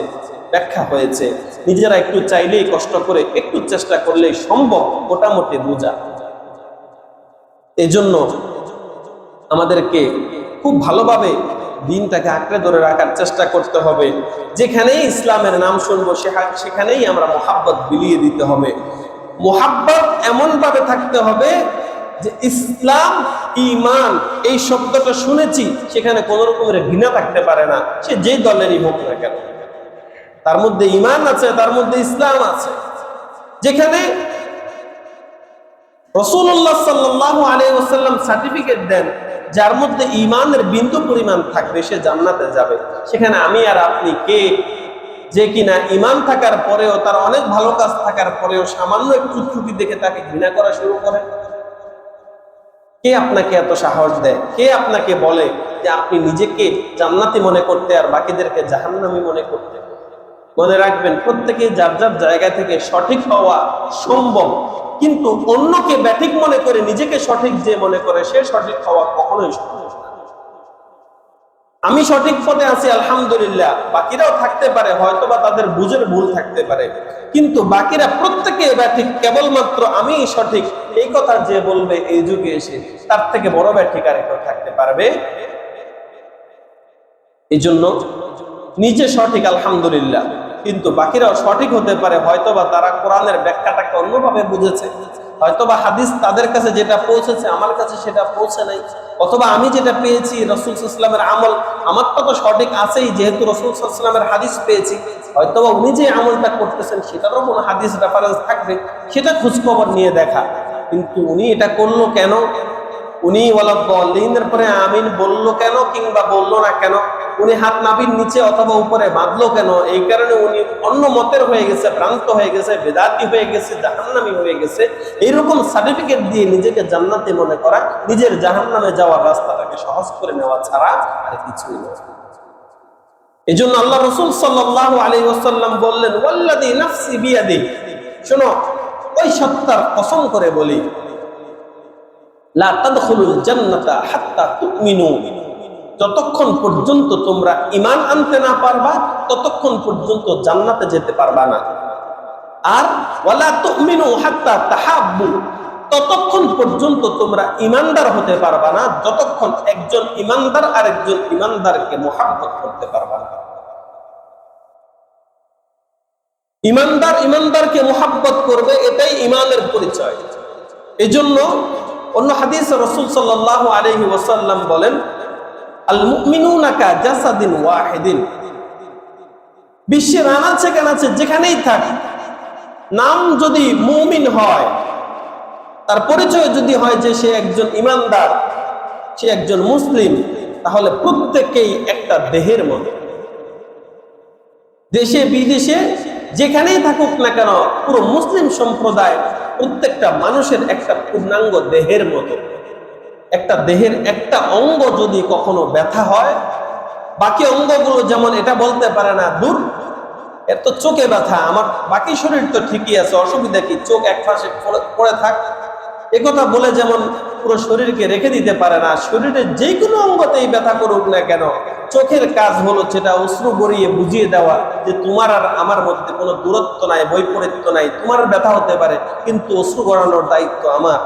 ব্যাখ্যা হয়েছে। নিজেরা একটু চাইলেই, কষ্ট করে একটু চেষ্টা করলেই সম্ভব মোটামুটি বোঝা। এই জন্য আমাদেরকে খুব ভালোভাবে দিনটাকে আঁকড়ে ধরে রাখার চেষ্টা করতে হবে। যেখানেই ইসলামের নাম শুনবো সেখানেই আমরা মোহাব্বত বিলিয়ে দিতে হবে। মোহাব্বত এমন ভাবে থাকতে হবে যে ইসলাম ঈমান এই শব্দটা শুনেছি সেখানে কোন রকমের ঘৃণা থাকতে পারে না, সে যেই দলেরই হোক না কেন। তার মধ্যে ঈমান আছে, তার মধ্যে ইসলাম আছে। যেখানে রাসূলুল্লাহ সাল্লাল্লাহু আলাইহি ওয়াসাল্লাম সার্টিফিকেট দেন যার মধ্যে ঈমানের বিন্দু পরিমাণ থাকবে সে জান্নাতে যাবে, সেখানে আমি আর আপনি কে যে কিনা ঈমান থাকার পরেও, তার অনেক ভালো কাজ থাকার পরেও সামান্য একটু ত্রুটি দেখে তাকে ঘৃণা করা শুরু করে? কে আপনাকে এত সাহস দেয়? কে আপনাকে বলে যে আপনি নিজেকে জান্নাতি মনে করতে আর বাকিদেরকে জাহান্নামী মনে করতে? মনে রাখবেন, প্রত্যেকে যার যার জায়গা থেকে সঠিক হওয়া সম্ভব, কিন্তু অন্যকে ব্যাঠিক মনে করে নিজেকে সঠিক যে মনে করে সে সঠিক হওয়া কখনোই সম্ভব না। আমি সঠিক পথে আছি আলহামদুলিল্লাহ, বাকিরাও থাকতে পারে, হয়তোবা তাদের বুঝের ভুল থাকতে পারে, কিন্তু বাকিরা প্রত্যেকে ব্যাঠিক, কেবলমাত্র আমি সঠিক এই কথা যে বলবে এই যুগে এসে, তার থেকে বড় ব্যাঠিক আর কেউ থাকতে পারবে? এই জন্য নিজে সঠিক আলহামদুলিল্লাহ, কিন্তু বাকিরাও সঠিক হতে পারে, হয়তোবা তারা কোরআনের ব্যাখ্যাটাকে অন্যভাবে বুঝেছে, হয়তোবা হাদিস তাদের কাছে যেটা পৌঁছেছে আমার কাছে সেটা পৌঁছে নাই, অথবা আমি যেটা পেয়েছি রাসূল সাল্লাল্লাহু আলাইহি ওয়াসাল্লামের আমল আমারটা তো সঠিক আছেই, যেহেতু রাসূল সাল্লাল্লাহু আলাইহি ওয়াসাল্লামের হাদিস পেয়েছি, হয়তোবা উনি যে আমলটা করতেছেন সেটারও কোনো হাদিস রেফারেন্স থাকবে, সেটা খোঁজখবর নিয়ে দেখা। কিন্তু উনি এটা করলো কেন? উনি ওয়ালাদ-দাল্লিনের পরে আমিন বললো কেন, কিংবা বললো না কেন? উনি হাত নাভির নিচে অথবা উপরে বাঁধলো কেন? এই কারণে উনি অন্য মতের হয়ে গেছে, ভ্রান্ত হয়ে গেছে, বেদাতি হয়ে গেছে, জাহান্নামী হয়ে গেছে, এইরকম সার্টিফিকেট দিয়ে নিজেকে জান্নাতি মনে করা, নিজের জাহান্নামে যাওয়ার রাস্তাটাকে সহজ করে নেওয়া ছাড়া আর কিছুই নয়। এই জন্য আল্লাহ রাসূল সাল্লাল্লাহু আলাইহি ওয়াসাল্লাম বললেন, ওয়াল্লাযী নাফসি বিয়াদিহি, শোনো ওই সত্তার কসম করে বলি, লা তাদখুলুল জান্নাতা হাত্তা তুমিনু, যতক্ষণ পর্যন্ত তোমরা ঈমান আনতে না পারবা ততক্ষণ পর্যন্ত জান্নাতে যেতে পারবা না। আর ওয়ালা তুমিনু হাত্তা তাহাব্বু, ততক্ষণ পর্যন্ত তোমরা ঈমানদার হতে পারবা না যতক্ষণ একজন ঈমানদার আরেকজন ঈমানদারকে মুহাব্বত করতে পারবা না। ঈমানদার ঈমানদারকে মুহাব্বত করবে, এটাই ঈমানের পরিচয়। এজন্য অন্য হাদিসে রাসূল সাল্লাল্লাহু আলাইহি ওয়াসাল্লাম বলেন, আল মুমিনুনা কা জাসাদিন ওয়াহিদিন, বিশ্বের আনাচে কানাচে যেখানেই থাক, নাম যদি মুমিন হয়, তার পরিচয় যদি হয় যে সে একজন ঈমানদার, সে একজন মুসলিম, তাহলে প্রত্যেকেই একটা দেহের মতো। দেশে বিদেশে যেখানেই থাকুক না কেন, পুরো মুসলিম সম্প্রদায় প্রত্যেকটা মানুষের একটা পূর্ণাঙ্গ দেহের মতো। একটা দেহের একটা অঙ্গ যদি কখনো ব্যথা হয়, বাকি অঙ্গগুলো যেমন এটা বলতে পারে না, দূর এত চোখে ব্যথা, আমার বাকি শরীর তো ঠিকই আছে, অসুবিধা কি, চোখ এক পাশে পড়ে থাক, একথা বলে যেমন পুরো শরীরকে রেখে দিতে পারে না, শরীরের যে কোনো অঙ্গতেই ব্যথা করুক না কেন, চোখের কাজ হলো সেটা অশ্রু গড়িয়ে বুঝিয়ে দেওয়া যে তোমার আর আমার মধ্যে কোনো দূরত্ব নাই, বৈপরীত্য নাই, তোমার ব্যথা হতে পারে কিন্তু অশ্রু গড়ানোর দায়িত্ব আমার।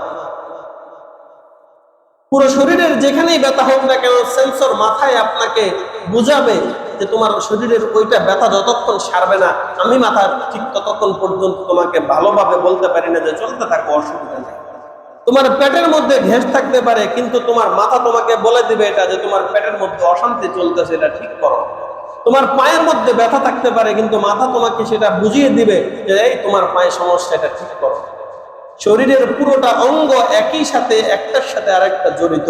পুরো শরীরের যেখানেই ব্যথা হোক না কেন, সেন্সর মাথায় আপনাকে বুঝাবে যে তোমার শরীরের ওইটা ব্যথা যতক্ষণ সারবে না, আমি মাথা ঠিক ততক্ষণ পর্যন্ত তোমাকে ভালোভাবে বলতে পারি না যে চলতে থাকো, অসুবিধা নেই। তোমার পেটের মধ্যে ঘেঁষ থাকতে পারে, কিন্তু তোমার মাথা তোমাকে বলে দিবে এটা যে তোমার পেটের মধ্যে অশান্তি চলতেছে, এটা ঠিক করো। তোমার পায়ের মধ্যে ব্যথা থাকতে পারে, কিন্তু মাথা তোমাকে সেটা বুঝিয়ে দিবে যে এই তোমার পায়ে সমস্যা, এটা ঠিক করো। শরীরের পুরোটা অঙ্গ একই সাথে একটার সাথে আরেকটা জড়িত,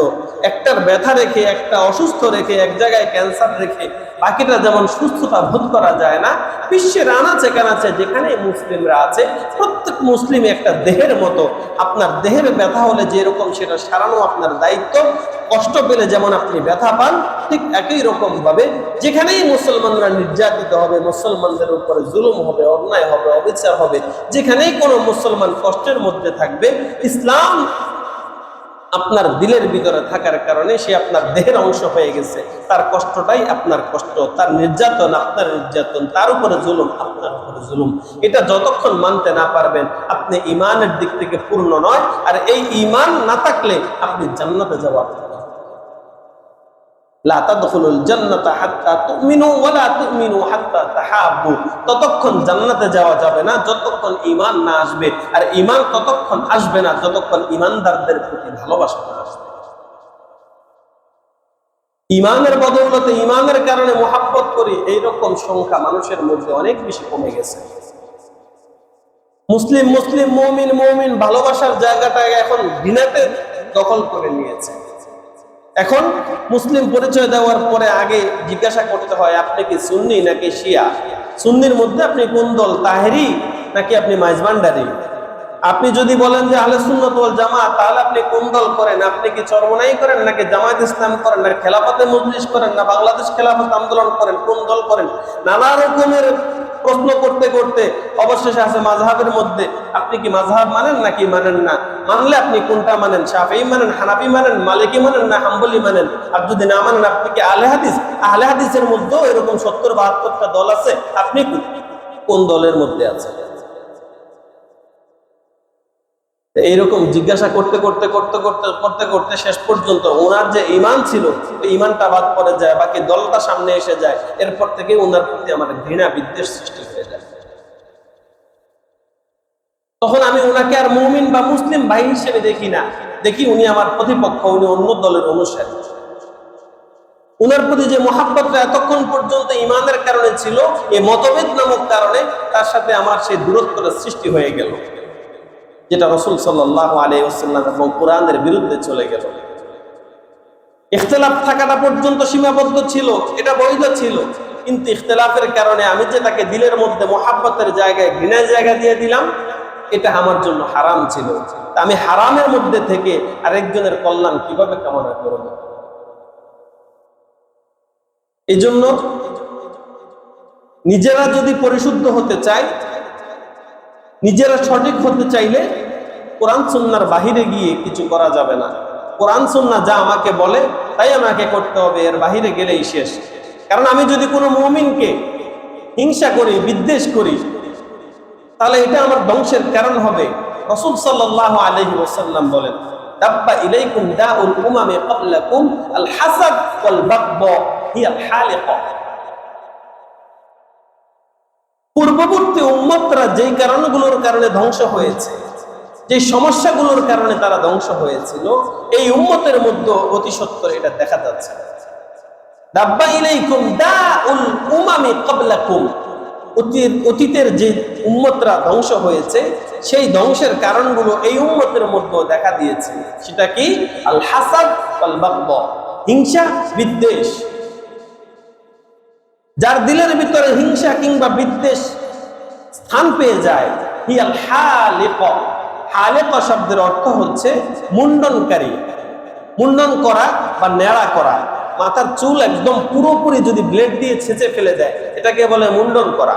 একটার ব্যথা রেখে, একটা অসুস্থ রেখে, এক জায়গায় ক্যান্সার রেখে বাকিটা যেমন সুস্থতা বোধ করা যায় না, বিশ্বের আনাচে কানাচে যেখানে মুসলিমরা আছে প্রত্যেক মুসলিম একটা দেহের মতো। আপনার দেহের ব্যথা হলে যেরকম সেটা সারানো আপনার দায়িত্ব, কষ্ট পেলে যেমন আপনি ব্যথা পান, ঠিক একই রকম ভাবে যেখানেই মুসলমানরা নির্যাতিত হবে, মুসলমানদের উপরে জুলুম হবে, অন্যায় হবে, অবিচার হবে, যেখানেই কোনো মুসলমান কষ্টের মধ্যে থাকবে, ইসলাম আপনার দিলের ভিতরে থাকার কারণে সে আপনার দেহের অংশ হয়ে গেছে। তার কষ্টটাই আপনার কষ্ট, তার নির্যাতন আপনার নির্যাতন, তার উপরে জুলুম আপনার উপরে জুলুম। এটা যতক্ষণ মানতে না পারবেন আপনি ঈমানের দিক থেকে পূর্ণ নয়। আর এই ঈমান না থাকলে আপনি জান্নাতে যাওয়া লা তাদখুলুল জান্নাতা হাত্তা তুমিনু ওয়া লা তুমিনু হাত্তা তাহাব্বু। ততক্ষণ জান্নাতে যাওয়া যাবে না যতক্ষণ ঈমান না আসবে, আর ঈমান ততক্ষণ আসবে না যতক্ষণ ঈমানদারদের প্রতি ভালোবাসা না আসবে। ঈমানের বদৌলতে, ঈমানের কারণে মুহাব্বত করি, এইরকম সংখ্যা মানুষের মধ্যে অনেক বেশি কমে গেছে। মুসলিম মুসলিম, মুমিন মুমিন, ভালোবাসার জায়গাটা এখন ঘৃণাতে দখল করে নিয়েছে। এখন মুসলিম পরিচয় দেওয়ার পরে আগে জিজ্ঞাসা করতে হয় আপনি কি সুন্নি নাকি শিয়া। সুন্নির মধ্যে আপনি কোন দল, তাহেরি নাকি আপনি মাইজভান্ডারি। আপনি যদি বলেন যে আহলে সুন্নাত ওয়াল জামাত, তাহলে আপনি কোন দল করেন, আপনি কি চরমনাই করেন নাকি জামায়াত ইসলাম করেন, না খেলাফতে মজলিস করেন, না বাংলাদেশ খেলাফত আন্দোলন করেন, কোন দল করেন। নানা রকমের প্রশ্ন করতে করতে অবশেষে আছে মাযহাবের মধ্যে আপনি কি মাযহাব মানেন নাকি মানেন না। মানলে আপনি কোনটা মানেন, শাফিঈ মানেন, হানাফি মানেন, মালিকি মানেন না হাম্বলি মানেন। আর যদি না মানেন আপনি কি আহলে হাদিস। আহলে হাদিসের মধ্যেও এরকম ৭০-৭২টা দল আছে, আপনি কোন দলের মধ্যে আছেন। এইরকম জিজ্ঞাসা করতে করতে করতে করতে করতে করতে শেষ পর্যন্ত ওনার যে ঈমান ছিল ওই ঈমানটা বাদ পড়ে যায়, বাকি দলটা সামনে এসে যায়। এরপর থেকে ওনার প্রতি আমার ঘৃণা বিদ্বেষ সৃষ্টি হয়ে যায়। তখন আমি ওনাকে আর মুমিন বা মুসলিম ভাই হিসেবে দেখি না, দেখি উনি আমার প্রতিপক্ষ, উনি অন্য দলের অনুসারী। উনার প্রতি যে মহাব্বতটা এতক্ষণ পর্যন্ত ঈমানের কারণে ছিল, এই মতভেদ নামক কারণে তার সাথে আমার সেই দূরত্বটা সৃষ্টি হয়ে গেল, যেটা রাসূল সাল্লাল্লাহু আলাইহি ওয়াসাল্লাম এবং কোরআনের বিরুদ্ধে চলে গেল। ইখতিলাফ থাকাটা পর্যন্ত সীমাবদ্ধ ছিল, এটা বৈধ ছিল, কিন্তু ইখতিলাফের কারণে আমি যে তাকে দিলের মধ্যে মহাব্বতের জায়গায় ঘৃণার জায়গা দিয়ে দিলাম, এটা আমার জন্য হারাম ছিল। আমি হারামের মধ্যে থেকে আরেকজনের কল্যাণ কিভাবে কামনা করব। এই জন্য নিজেরা যদি পরিশুদ্ধ হতে চায়, নিজেরা সঠিক হতে চাইলে কোরআন সুন্নাহর বাহিরে গিয়ে কিছু করা যাবে না। কোরআন সুন্নাহ যা আমাকে বলে তাই আমাকে করতে হবে, এর বাহিরে গেলেই শেষ। কারণ আমি যদি কোনো মুমিনকে হিংসা করি, বিদ্বেষ করি, তাহলে এটা আমার ধ্বংসের কারণ হবে। রাসূল সাল্লাল্লাহু আলাইহি ওয়াসাল্লাম বলেন, দাব্বা ইলাইকুম দাউল উমামি ক্বাবলাকুম আল হাসাদ ওয়াল বাগদা হিয়াল হালিকা। পূর্ববর্তী উম্মতরা যেই কারণগুলোর কারণে ধ্বংস হয়েছে, যে সমস্যাগুলোর কারণে তারা ধ্বংস হয়েছিল, এই উম্মতের মধ্যে অতি সত্বর এটা দেখা যাচ্ছে। দাব্বা ইলাইকুম দাউল উমামি ক্বাবলাকুম, অতীতের যে উম্মতরা ধ্বংস হয়েছে সেই ধ্বংসের কারণগুলো এই উম্মতের মধ্যে দেখা দিয়েছে। সেটা কি? আল হাসাদ ওয়াল বাগদা, হিংসা বিদ্বেষ। যার দিলের ভিতরে হিংসা কিংবা বিদ্বেষ স্থান পেয়ে যায়, হিয়াল হালিকা। হালিকা শব্দের অর্থ হচ্ছে মুন্ডনকারী, মুন্ডন করা বা নেড়া করা। মাথার চুল একদম পুরোপুরি যদি ব্লেড দিয়ে ছেঁচে ফেলে দেয়, এটাকে বলে মুন্ডন করা।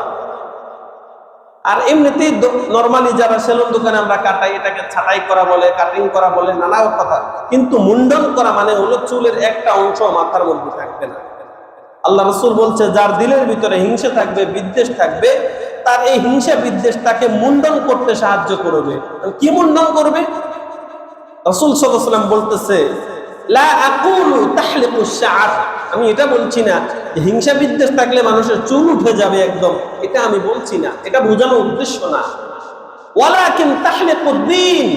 আর এমনিতেই নরমালি যারা সেলুন দোকানে আমরা কাটাই, এটাকে ছাঁটাই করা বলে, কাটিং করা বলে, নানা কথা। কিন্তু মুন্ডন করা মানে হলো চুলের একটা অংশ মাথার মধ্যে থাকবে না। আল্লাহ রাসূল বলছে, যার দিলের ভিতরে হিংসা থাকবে, বিদ্বেষ থাকবে, তার এই হিংসা বিদ্বেষ তাকে মুন্ডন করতে সাহায্য করবে। কি মুন্ডন করবে? রাসূল সাল্লাল্লাহু আলাইহি ওয়াসাল্লাম বলতেছে, লা আকুলু তাহলিকুশ শা'r, আমি এটা বলছি না যে হিংসা বিদ্বেষ থাকলে মানুষের চুল উঠে যাবে একদম, এটা আমি বলছি না, এটা বোঝানোর উদ্দেশ্য না। ওয়ালাকিন তাহলিকুদ্দীন,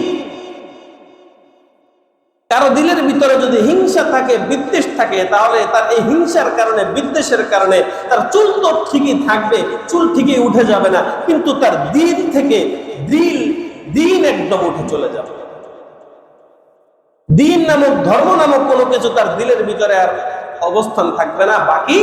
কারো দিলের ভিতরে যদি হিংসা থাকে, বিদ্বেষ থাকে, তাহলে তার এই হিংসার কারণে, বিদ্বেষের কারণে তার চুল তো ঠিকই থাকবে, চুল ঠিকই উঠে যাবে না, কিন্তু তার দিল থেকে দিন একদম উঠে চলে যাবে। দিন নামক, ধর্ম নামক কোনো কিছু তার দিলের ভিতরে আর অবস্থান থাকবে না, বাকি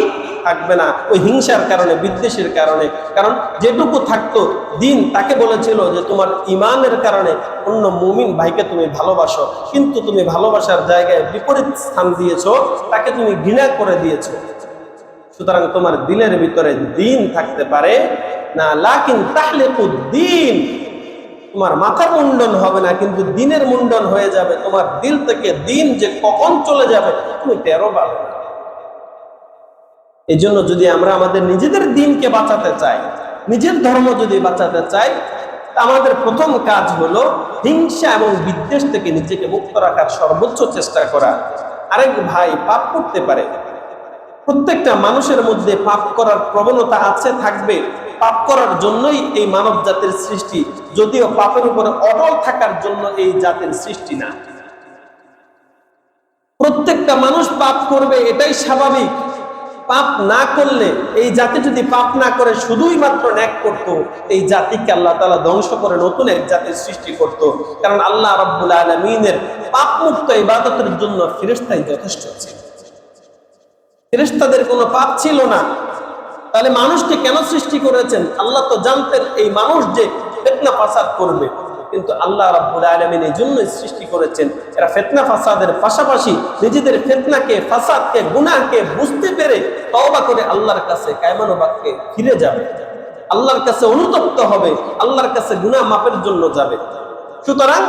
থাকবে না ওই হিংসার কারণে, বিদ্বেষের কারণে। কারণ যেটুকু থাকতো দিন, তাকে বলেছিল যে তোমার ঈমানের কারণে অন্য মুমিন ভাইকে তুমি ভালোবাসো, কিন্তু তুমি ভালোবাসার জায়গায় বিপরীত স্থান দিয়েছো, তাকে তুমি ঘৃণা করে দিয়েছো। সুতরাং তোমার দিলের ভিতরে দিন থাকতে পারে না, লাকিন তাহলিকুদ্দীন, তোমার মাথার মুন্ডন হবে না, কিন্তু দিনের মুন্ডন হয়ে যাবে। তোমার দিল থেকে দিন যে কখন চলে যাবে তুমি টেরও পাবে না। এই জন্য যদি আমরা আমাদের নিজেদের দিনকে বাঁচাতে চাই, নিজের ধর্ম যদি বাঁচাতে চাই, আমাদের প্রথম কাজ হলো হিংসা এবং বিদ্বেষ থেকে নিজেকে মুক্ত রাখার সর্বোচ্চ চেষ্টা করা। আরেক ভাই পাপ করতে পারে, প্রত্যেকটা মানুষের মধ্যে পাপ করার প্রবণতা আছে, থাকবে। পাপ করার জন্যই এই মানব জাতির সৃষ্টি, যদিও পাপের উপরে অটল থাকার জন্য এই জাতির সৃষ্টি না। প্রত্যেকটা মানুষ পাপ করবে, এটাই স্বাভাবিক। পাপ না করলে, এই জাতি যদি পাপ না করে শুধুই মাত্র ন্যাক করত, এই জাতিকে আল্লাহ তাআলা ধ্বংস করে নতুন এক জাতির সৃষ্টি করত। কারণ আল্লাহ রাব্বুল আলামিনের পাপ মুক্ত ইবাদতের জন্য ফেরেশতাই যথেষ্ট ছিল। ফেরেশতাদের কোনো পাপ ছিল না। তাহলে মানুষকে কেন সৃষ্টি করেছেন? আল্লাহ তো জানতেন এই মানুষ যে ফিতনা ফাসাদ করবে, কিন্তু আল্লাহ রাব্বুল আলামিন এই জন্যই সৃষ্টি করেছেন এরা ফিতনা ফাসাদের পাশাপাশি নিজেদের ফিতনাকে, ফাসাদকে, গুনাহকে বুঝতে পেরে তওবা করে আল্লাহর কাছে কায়মানুবাক্যে ফিরে যাবে, আল্লাহর কাছে অনুতপ্ত হবে, আল্লাহর কাছে গুনাহ মাফের জন্য যাবে। সুতরাং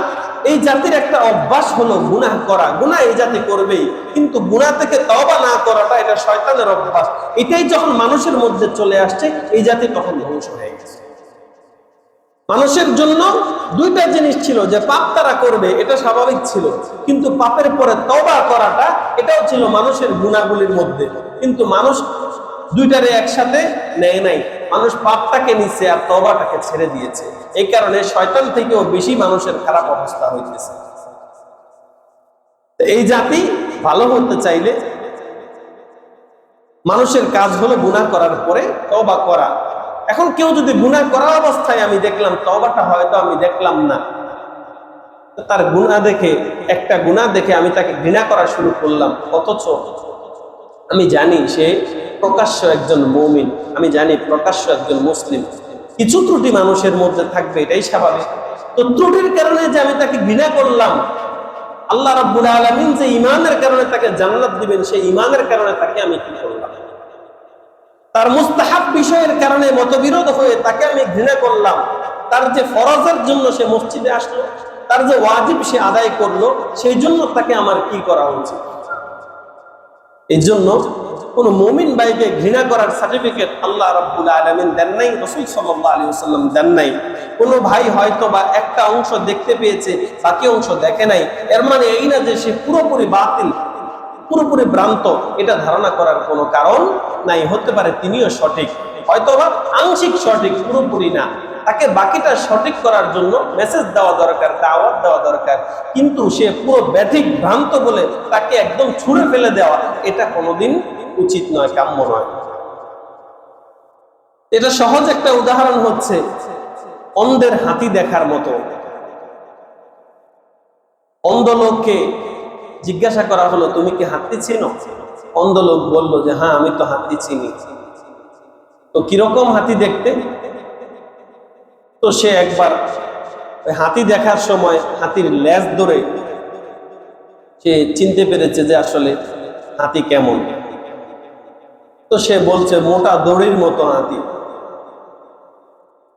এই জাতির একটা অভ্যাস হলো গুনাহ করা। গুনাহ এই জাতি করবেই, কিন্তু গুনাহ থেকে তওবা না করাটা এটা শয়তানের অভ্যাস। এটাই যখন মানুষের মধ্যে চলে আসছে, এই জাতি তখন ধ্বংস হয়ে গেছে। মানুষের জন্য দুইটা জিনিস ছিল, যে পাপ তারা করবে এটা স্বাভাবিক ছিল, কিন্তু পাপের পরে তওবা করাটা এটাও ছিল মানুষের গুনাহগুলির মধ্যে। কিন্তু মানুষ দুইটারে একসাথে নেয় নাই, মানুষ পাপটাকে নিচ্ছে আর তওবাটাকে ছেড়ে দিয়েছে। এই কারণে শয়তান থেকেও বেশি মানুষের খারাপ অবস্থা হইতেছে। এই জাতি ভালো হতে চাইলে মানুষের কাজ হলো গুনাহ করার পরে তওবা করা। এখন কেউ যদি গুনাহ করার অবস্থায় আমি দেখলাম, তওবাটা হয়তো আমি দেখলাম না, তার গুনাহ দেখে, একটা গুনাহ দেখে আমি তাকে ঘৃণা করা শুরু করলাম, অথচ আমি জানি সে প্রকাশ্য একজন মুমিন, আমি জানি প্রকাশ্য একজন মুসলিম। কিছু ত্রুটি মানুষের মধ্যে থাকবে, এটাই স্বাভাবিক। তো ত্রুটির কারণে যে আমি তাকে ঘৃণা করলাম, আল্লাহ রাব্বুল আলামিন যে ঈমানের কারণে তাকে জান্নাত দিবেন, সেই ঈমানের কারণে তাকে আমি কি করলাম? তার মুস্তাহাব বিষয়ের কারণে মতবিরোধ হয়ে তাকে আমি ঘৃণা করলাম। তার যে ফরজের জন্য সে মসজিদে আসলো, তার যে ওয়াজিব সে আদায় করলো, সেই জন্য তাকে আমার কি করা উচিত? এই জন্য কোন মুমিন ভাইকে ঘৃণা করার সার্টিফিকেট আল্লাহ রাব্বুল আলামিন দেন নাই, রাসূল সাল্লাল্লাহু আলাইহি ওয়াসাল্লাম দেন নাই। কোন ভাই হয়তো বা একটা অংশ দেখতে পেয়েছে, বাকি অংশ দেখে নাই, এর মানে এই না যে সে পুরোপুরি বাতিল, পুরোপুরি ভ্রান্ত, এটা ধারণা করার কোনো কারণ নাই। হতে পারে তিনিও সঠিক, হয়তো বা আংশিক সঠিক, পুরোপুরি না। তাকে বাকিটা সঠিক করার জন্য মেসেজ দেওয়া দরকার, দাওয়াত দেওয়া দরকার। কিন্তু সে পুরো ব্যাঠিক ভ্রান্ত বলে তাকে একদম ছুঁড়ে ফেলে দেওয়া, এটা কোনোদিন উচিত নয়, কাম্য নয়। এটা সহজ একটা উদাহরণ হচ্ছে অন্ধের হাতি দেখার মতো। অন্ধ লোককে জিজ্ঞাসা করা হলো, তুমি কি হাতি চিনো? অন্ধ লোক বলল যে হ্যাঁ, আমি তো হাতি চিনি। তো কিরকম হাতি দেখতে? তো সে একবার হাতি দেখার সময় হাতির লেজ ধরে সে চিনতে পেরেছে যে আসলে হাতি কেমন। তো সে বলছে মোটা দড়ির মতো হাতি।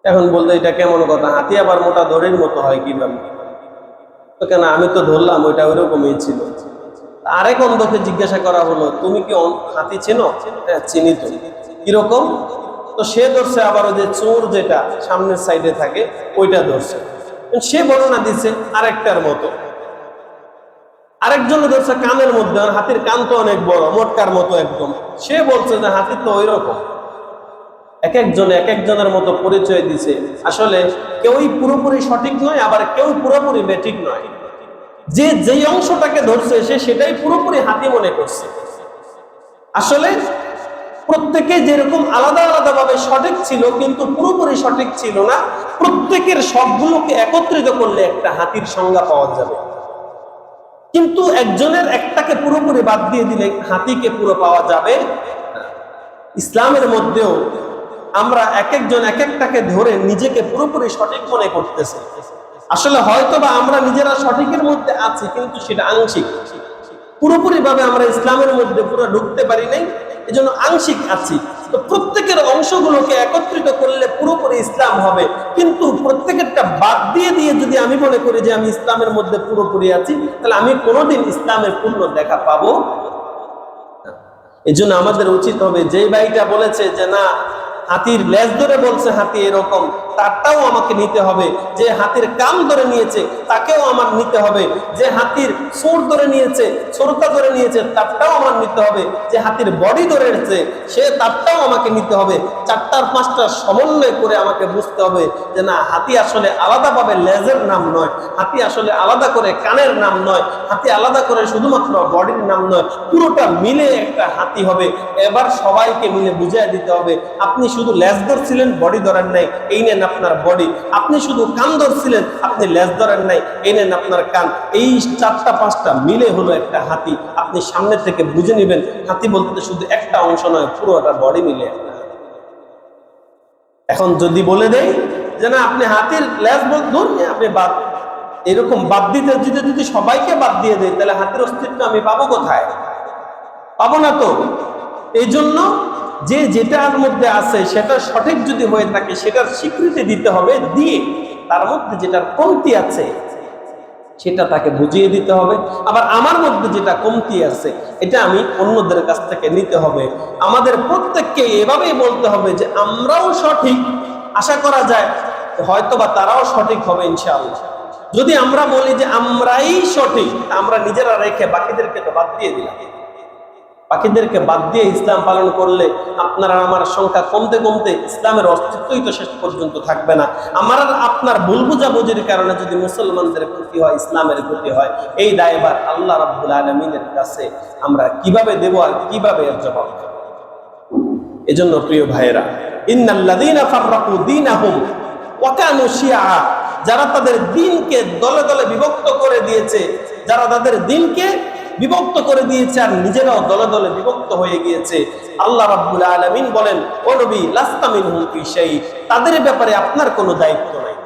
এখন বলতে এটা কেমন কথা, হাতি আবার মোটা দড়ির মতো হয় কিভাবে? তো কেন, আমি তো ধরলাম ওইটা ওইরকমই ছিল। আরেক অন্ধকে জিজ্ঞাসা করা হলো, তুমি কি হাতি চেনো? হ্যাঁ চিনি। তো কিরকম? তো সে ধরছে আবার ওই যে চোর যেটা সামনের সাইডে থাকে ওইটা ধরছে, সে বর্ণনা দিচ্ছে আরেকটার মতো। আরেকজন ধরছে কানের মধ্যে, আর হাতির কান তো অনেক বড়, মোটকার মতো একদম, সে বলছে যে হাতি তো ওই রকম। এক একজন এক একজনের মতো পরিচয় দিছে। আসলে কেউই পুরোপুরি সঠিক নয়, আবার কেউ পুরোপুরি বেঠিক নয়। যে যেই অংশটাকে ধরছে সে সেটাই পুরোপুরি হাতি মনে করছে। আসলে প্রত্যেকে যেরকম আলাদা আলাদা ভাবে সঠিক ছিল, কিন্তু পুরোপুরি সঠিক ছিল না। প্রত্যেকের সবগুলোকে একত্রিত করলে একটা হাতির সংজ্ঞা পাওয়া যাবে, কিন্তু একজনের একটাকে পুরোপুরি বাদ দিয়ে দিলে হাতিকে পুরো পাওয়া যাবে। ইসলামের মধ্যেও আমরা এক একজন এক একটাকে ধরে নিজেকে পুরোপুরি সঠিক মনে করতেছি। আসলে হয়তো বা আমরা নিজেরা সঠিকের মধ্যে আছি, কিন্তু সেটা আংশিক। পুরোপুরি ভাবে আমরা ইসলামের মধ্যে পুরো ঢুকতে পারি নাই, এজন্য আংশিক আছি। তো প্রত্যেকের অংশগুলোকে একত্রিত করলে পুরোপুরি ইসলাম হবে। কিন্তু প্রত্যেকেরটা বাদ দিয়ে দিয়ে যদি আমি মনে করি যে আমি ইসলামের মধ্যে পুরোপুরি আছি, তাহলে আমি কোনোদিন ইসলামের পূর্ণ দেখা পাবো। এই জন্য আমাদের উচিত হবে, যে ভাইটা বলেছে যে না হাতির লেজ ধরে বলছে হাতি এরকম, তারটাও আমাকে নিতে হবে। যে হাতির কান ধরে নিয়েছে তাকেও আমার নিতে হবে। যে হাতির সুর ধরে নিয়েছে, ছোরতা ধরে নিয়েছে, তারটাও আমার নিতে হবে। যে হাতির বডি ধরেছে সে তারটাও আমাকে নিতে হবে। চারটার পাঁচটার সমন্বয় করে আমাকে বুঝতে হবে যে না হাতি আসলে আলাদাভাবে লেজের নাম নয়, হাতি আসলে আলাদা করে কানের নাম নয়, হাতি আলাদা করে শুধুমাত্র বডির নাম নয়, পুরোটা মিলে একটা হাতি হবে। এবার সবাইকে মিলে বুঝিয়ে দিতে হবে, আপনি শুধু লেজ ধরছিলেন বডি ধরেন নাই, এই নেন আপনার বডি। আপনি শুধু কান ধরছিলেন, আপনি লেজ ধরেন নাই, এই নেন আপনার কান। এই চারটা পাঁচটা মিলে হলো একটা হাতি। আপনি সামনে থেকে বুঝে নেবেন হাতি বলতে শুধু একটা অংশ নয়, পুরোটা বডি মিলে একটা। এখন যদি বলে দেই যে না আপনি হাতির লেজ ধরুন, আপনি বাদ, এরকম বাদ দিতে যদি সবাইকে বাদ দিয়ে দেয়, তাহলে হাতির অস্তিত্ব আমি পাবো কোথায়? পাবো না তো। এই জন্য যে যেটার মধ্যে আছে সেটা সঠিক যদি হয়ে থাকে সেটার স্বীকৃতি দিতে হবে, দিয়ে তার মধ্যে যেটার কমতি আছে সেটা তাকে বুঝিয়ে দিতে হবে। আবার আমার মধ্যে যেটা কমতি আছে এটা আমি অন্যদের কাছ থেকে নিতে হবে। আমাদের প্রত্যেককে এভাবেই বলতে হবে যে আমরাও সঠিক, আশা করা যায় হয়তোবা তারাও সঠিক হবে ইনশাআল্লাহ। যদি আমরা বলি যে আমরাই সঠিক, আমরা নিজেরা রেখে বাকিদেরকে তো বাদ দিয়ে দিলাম। বাকিদেরকে বাদ দিয়ে ইসলাম পালন করলে আপনার আর আমার সংখ্যা কমতে কমতে ইসলামের অস্তিত্বই তো শেষ পর্যন্ত থাকবে না। আমার আর আপনার ভুল বুঝাবুঝির কারণে যদি মুসলমানদের ক্ষতি হয়, ইসলামের ক্ষতি হয়, এই দায়ভার আল্লাহ রাব্বুল আলামিনের কাছে আমরা কিভাবে দেব আর কিভাবে এর জবাব দেব? এজন্য প্রিয় ভাইয়েরা, ইন্নাল্লাযীনা ফাররাকু দীনাহুম ওয়া কানু শিয়া, যারা তাদের দ্বীনকে দলে দলে বিভক্ত করে দিয়েছে, যারা তাদের দ্বীনকে বিভক্ত করে দিয়েছে আর নিজেরাও দলে দলে বিভক্ত হয়ে গিয়েছে, আল্লাহ রাব্বুল আলামিন বলেন ও নবী লাস্তা মিনহুম ফি শাই, তাদের ব্যাপারে আপনার কোনো দায়িত্ব নাই।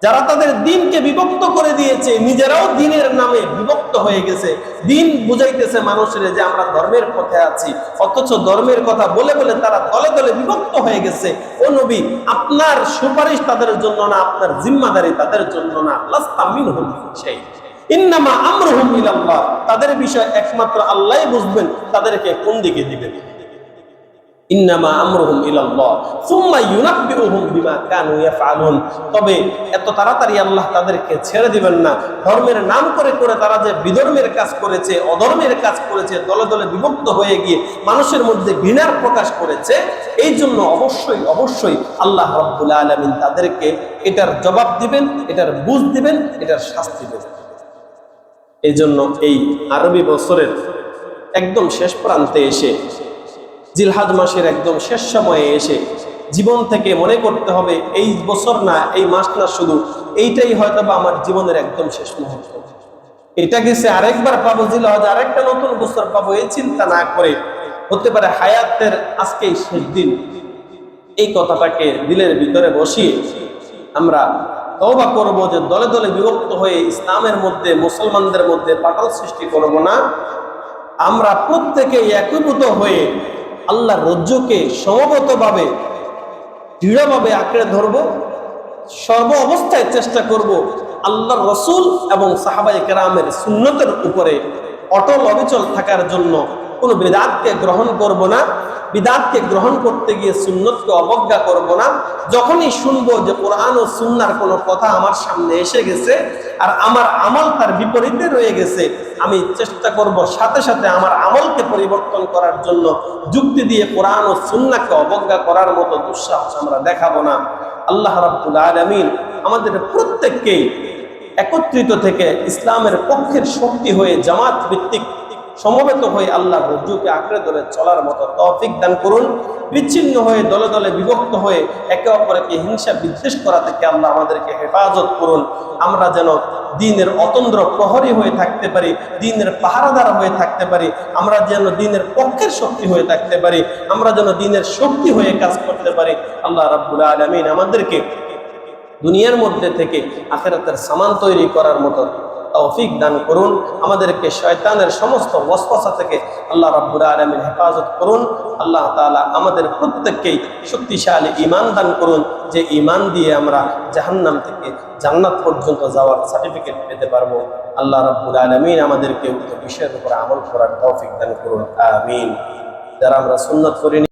যারা তাদের দ্বীনকে বিভক্ত করে দিয়েছে, নিজেরাও দ্বীনের নামে বিভক্ত হয়ে গেছে, দ্বীন বুঝাইতেছে মানুষের যে আমরা ধর্মের পথে আছি, অথচ ধর্মের কথা বলে বলে তারা দলে দলে বিভক্ত হয়ে গেছে। ও নবী আপনার সুপারিশ তাদের জন্য না, আপনার জিম্মাদারি তাদের জন্য না। লাস্তা মিনহুম ফি শাই, ইন্নামা আমরুহুম ইলাল্লাহ, তাদের বিষয় একমাত্র আল্লাহই বুঝবেন তাদেরকে কোন দিকে দিবেন। ইন্নামা আমরুহুম ইলাল্লাহ সুম্মা ইউনাব্বিউহুম বিমা কানু ইয়াফআলুন, তবে এত তাড়াতাড়ি আল্লাহ তাদেরকে ছেড়ে দিবেন না। ধর্মের নাম করে করে তারা যে বিধর্মের কাজ করেছে, অধর্মের কাজ করেছে, দলে দলে বিভক্ত হয়ে গিয়ে মানুষের মধ্যে ঘৃণার প্রকাশ করেছে, এই জন্য অবশ্যই অবশ্যই আল্লাহ রাব্বুল আলামিন তাদেরকে এটার জবাব দিবেন, এটার বুঝ দিবেন, এটার শাস্তি দেবেন। এই জন্য এই আরবি বছরের একদম শেষ প্রান্তে এসে, জিলহাজ মাসের একদম শেষ সময়ে এসে জীবন থেকে মনে করতে হবে এই বছর না, এই মাস না, শুধু এইটাই হয়তো বা আমার জীবনের একদম শেষ মুহূর্ত। এটা গেছে, আরেকবার পাবো জিলহজ, আরেকটা নতুন বছর পাবো, এই চিন্তা না করে হতে পারে হায়াতের আজকেই শেষ দিন, এই কথাটাকে দিলের ভিতরে বসিয়ে আমরা তওবা করব যে দলে দলে বিভক্ত হয়ে ইসলামের মধ্যে, মুসলমানদের মধ্যে ফাটল সৃষ্টি করব না। আমরা প্রত্যেকে একীভূত হয়ে আল্লাহর রজ্জুকে সমবেতভাবে দৃঢ়ভাবে আঁকড়ে ধরব, সর্ব অবস্থায় চেষ্টা করব আল্লাহর রাসূল এবং সাহাবায়ে কেরামের সুন্নতের উপরে অটল অবিচল থাকার জন্য। কোনো বিদআতকে গ্রহণ করব না, বিদআতকে গ্রহণ করতে গিয়ে সুন্নতকে অবজ্ঞা করব না। যখনই শুনবো যে কোরআন ও সুন্নাহর কোনো কথা আমার সামনে এসে গেছে আর আমার আমল তার বিপরীতে রয়ে গেছে, আমি চেষ্টা করব সাথে সাথে আমার আমলকে পরিবর্তন করার জন্য। যুক্তি দিয়ে কোরআন ও সুন্নাহকে অবজ্ঞা করার মতো দুঃসাহস আমরা দেখাবো না। আল্লাহ রাব্বুল আলামিন আমাদের প্রত্যেককে একত্রিত থেকে ইসলামের পক্ষের শক্তি হয়ে জামাত ভিত্তিক সমবেত হয়ে আল্লাহর রজ্জুকে আঁকড়ে ধরে চলার মতো তৌফিক দান করুন। বিচ্ছিন্ন হয়ে দলে দলে বিভক্ত হয়ে একে অপরকে হিংসা বিদ্বেষ করা থেকে আল্লাহ আমাদেরকে হেফাজত করুন। আমরা যেন দ্বীনের অতন্দ্র প্রহরী হয়ে থাকতে পারি, দ্বীনের পাহারাদার হয়ে থাকতে পারি, আমরা যেন দ্বীনের পক্ষের শক্তি হয়ে থাকতে পারি, আমরা যেন দ্বীনের শক্তি হয়ে কাজ করতে পারি। আল্লাহ রাব্বুল আলামিন আমাদেরকে দুনিয়ার মধ্যে থেকে আখিরাতের সামান তৈরি করার মতো তৌফিক দান করুন। আমাদেরকে শয়তানের সমস্ত ওয়াসওয়াসা থেকে আল্লাহ রাব্বুল আলামিন হেফাজত করুন। আল্লাহ তাআলা আমাদের প্রত্যেককেই শক্তিশালী ঈমান দান করুন, যে ঈমান দিয়ে আমরা জাহান্নাম থেকে জান্নাত পর্যন্ত যাওয়ার সার্টিফিকেট পেতে পারবো। আল্লাহ রাব্বুল আলামিন আমাদেরকে উক্ত বিষয়ের উপর আমল করার তৌফিক দান করুন। আমিন। যারা আমরা সুন্নাত করি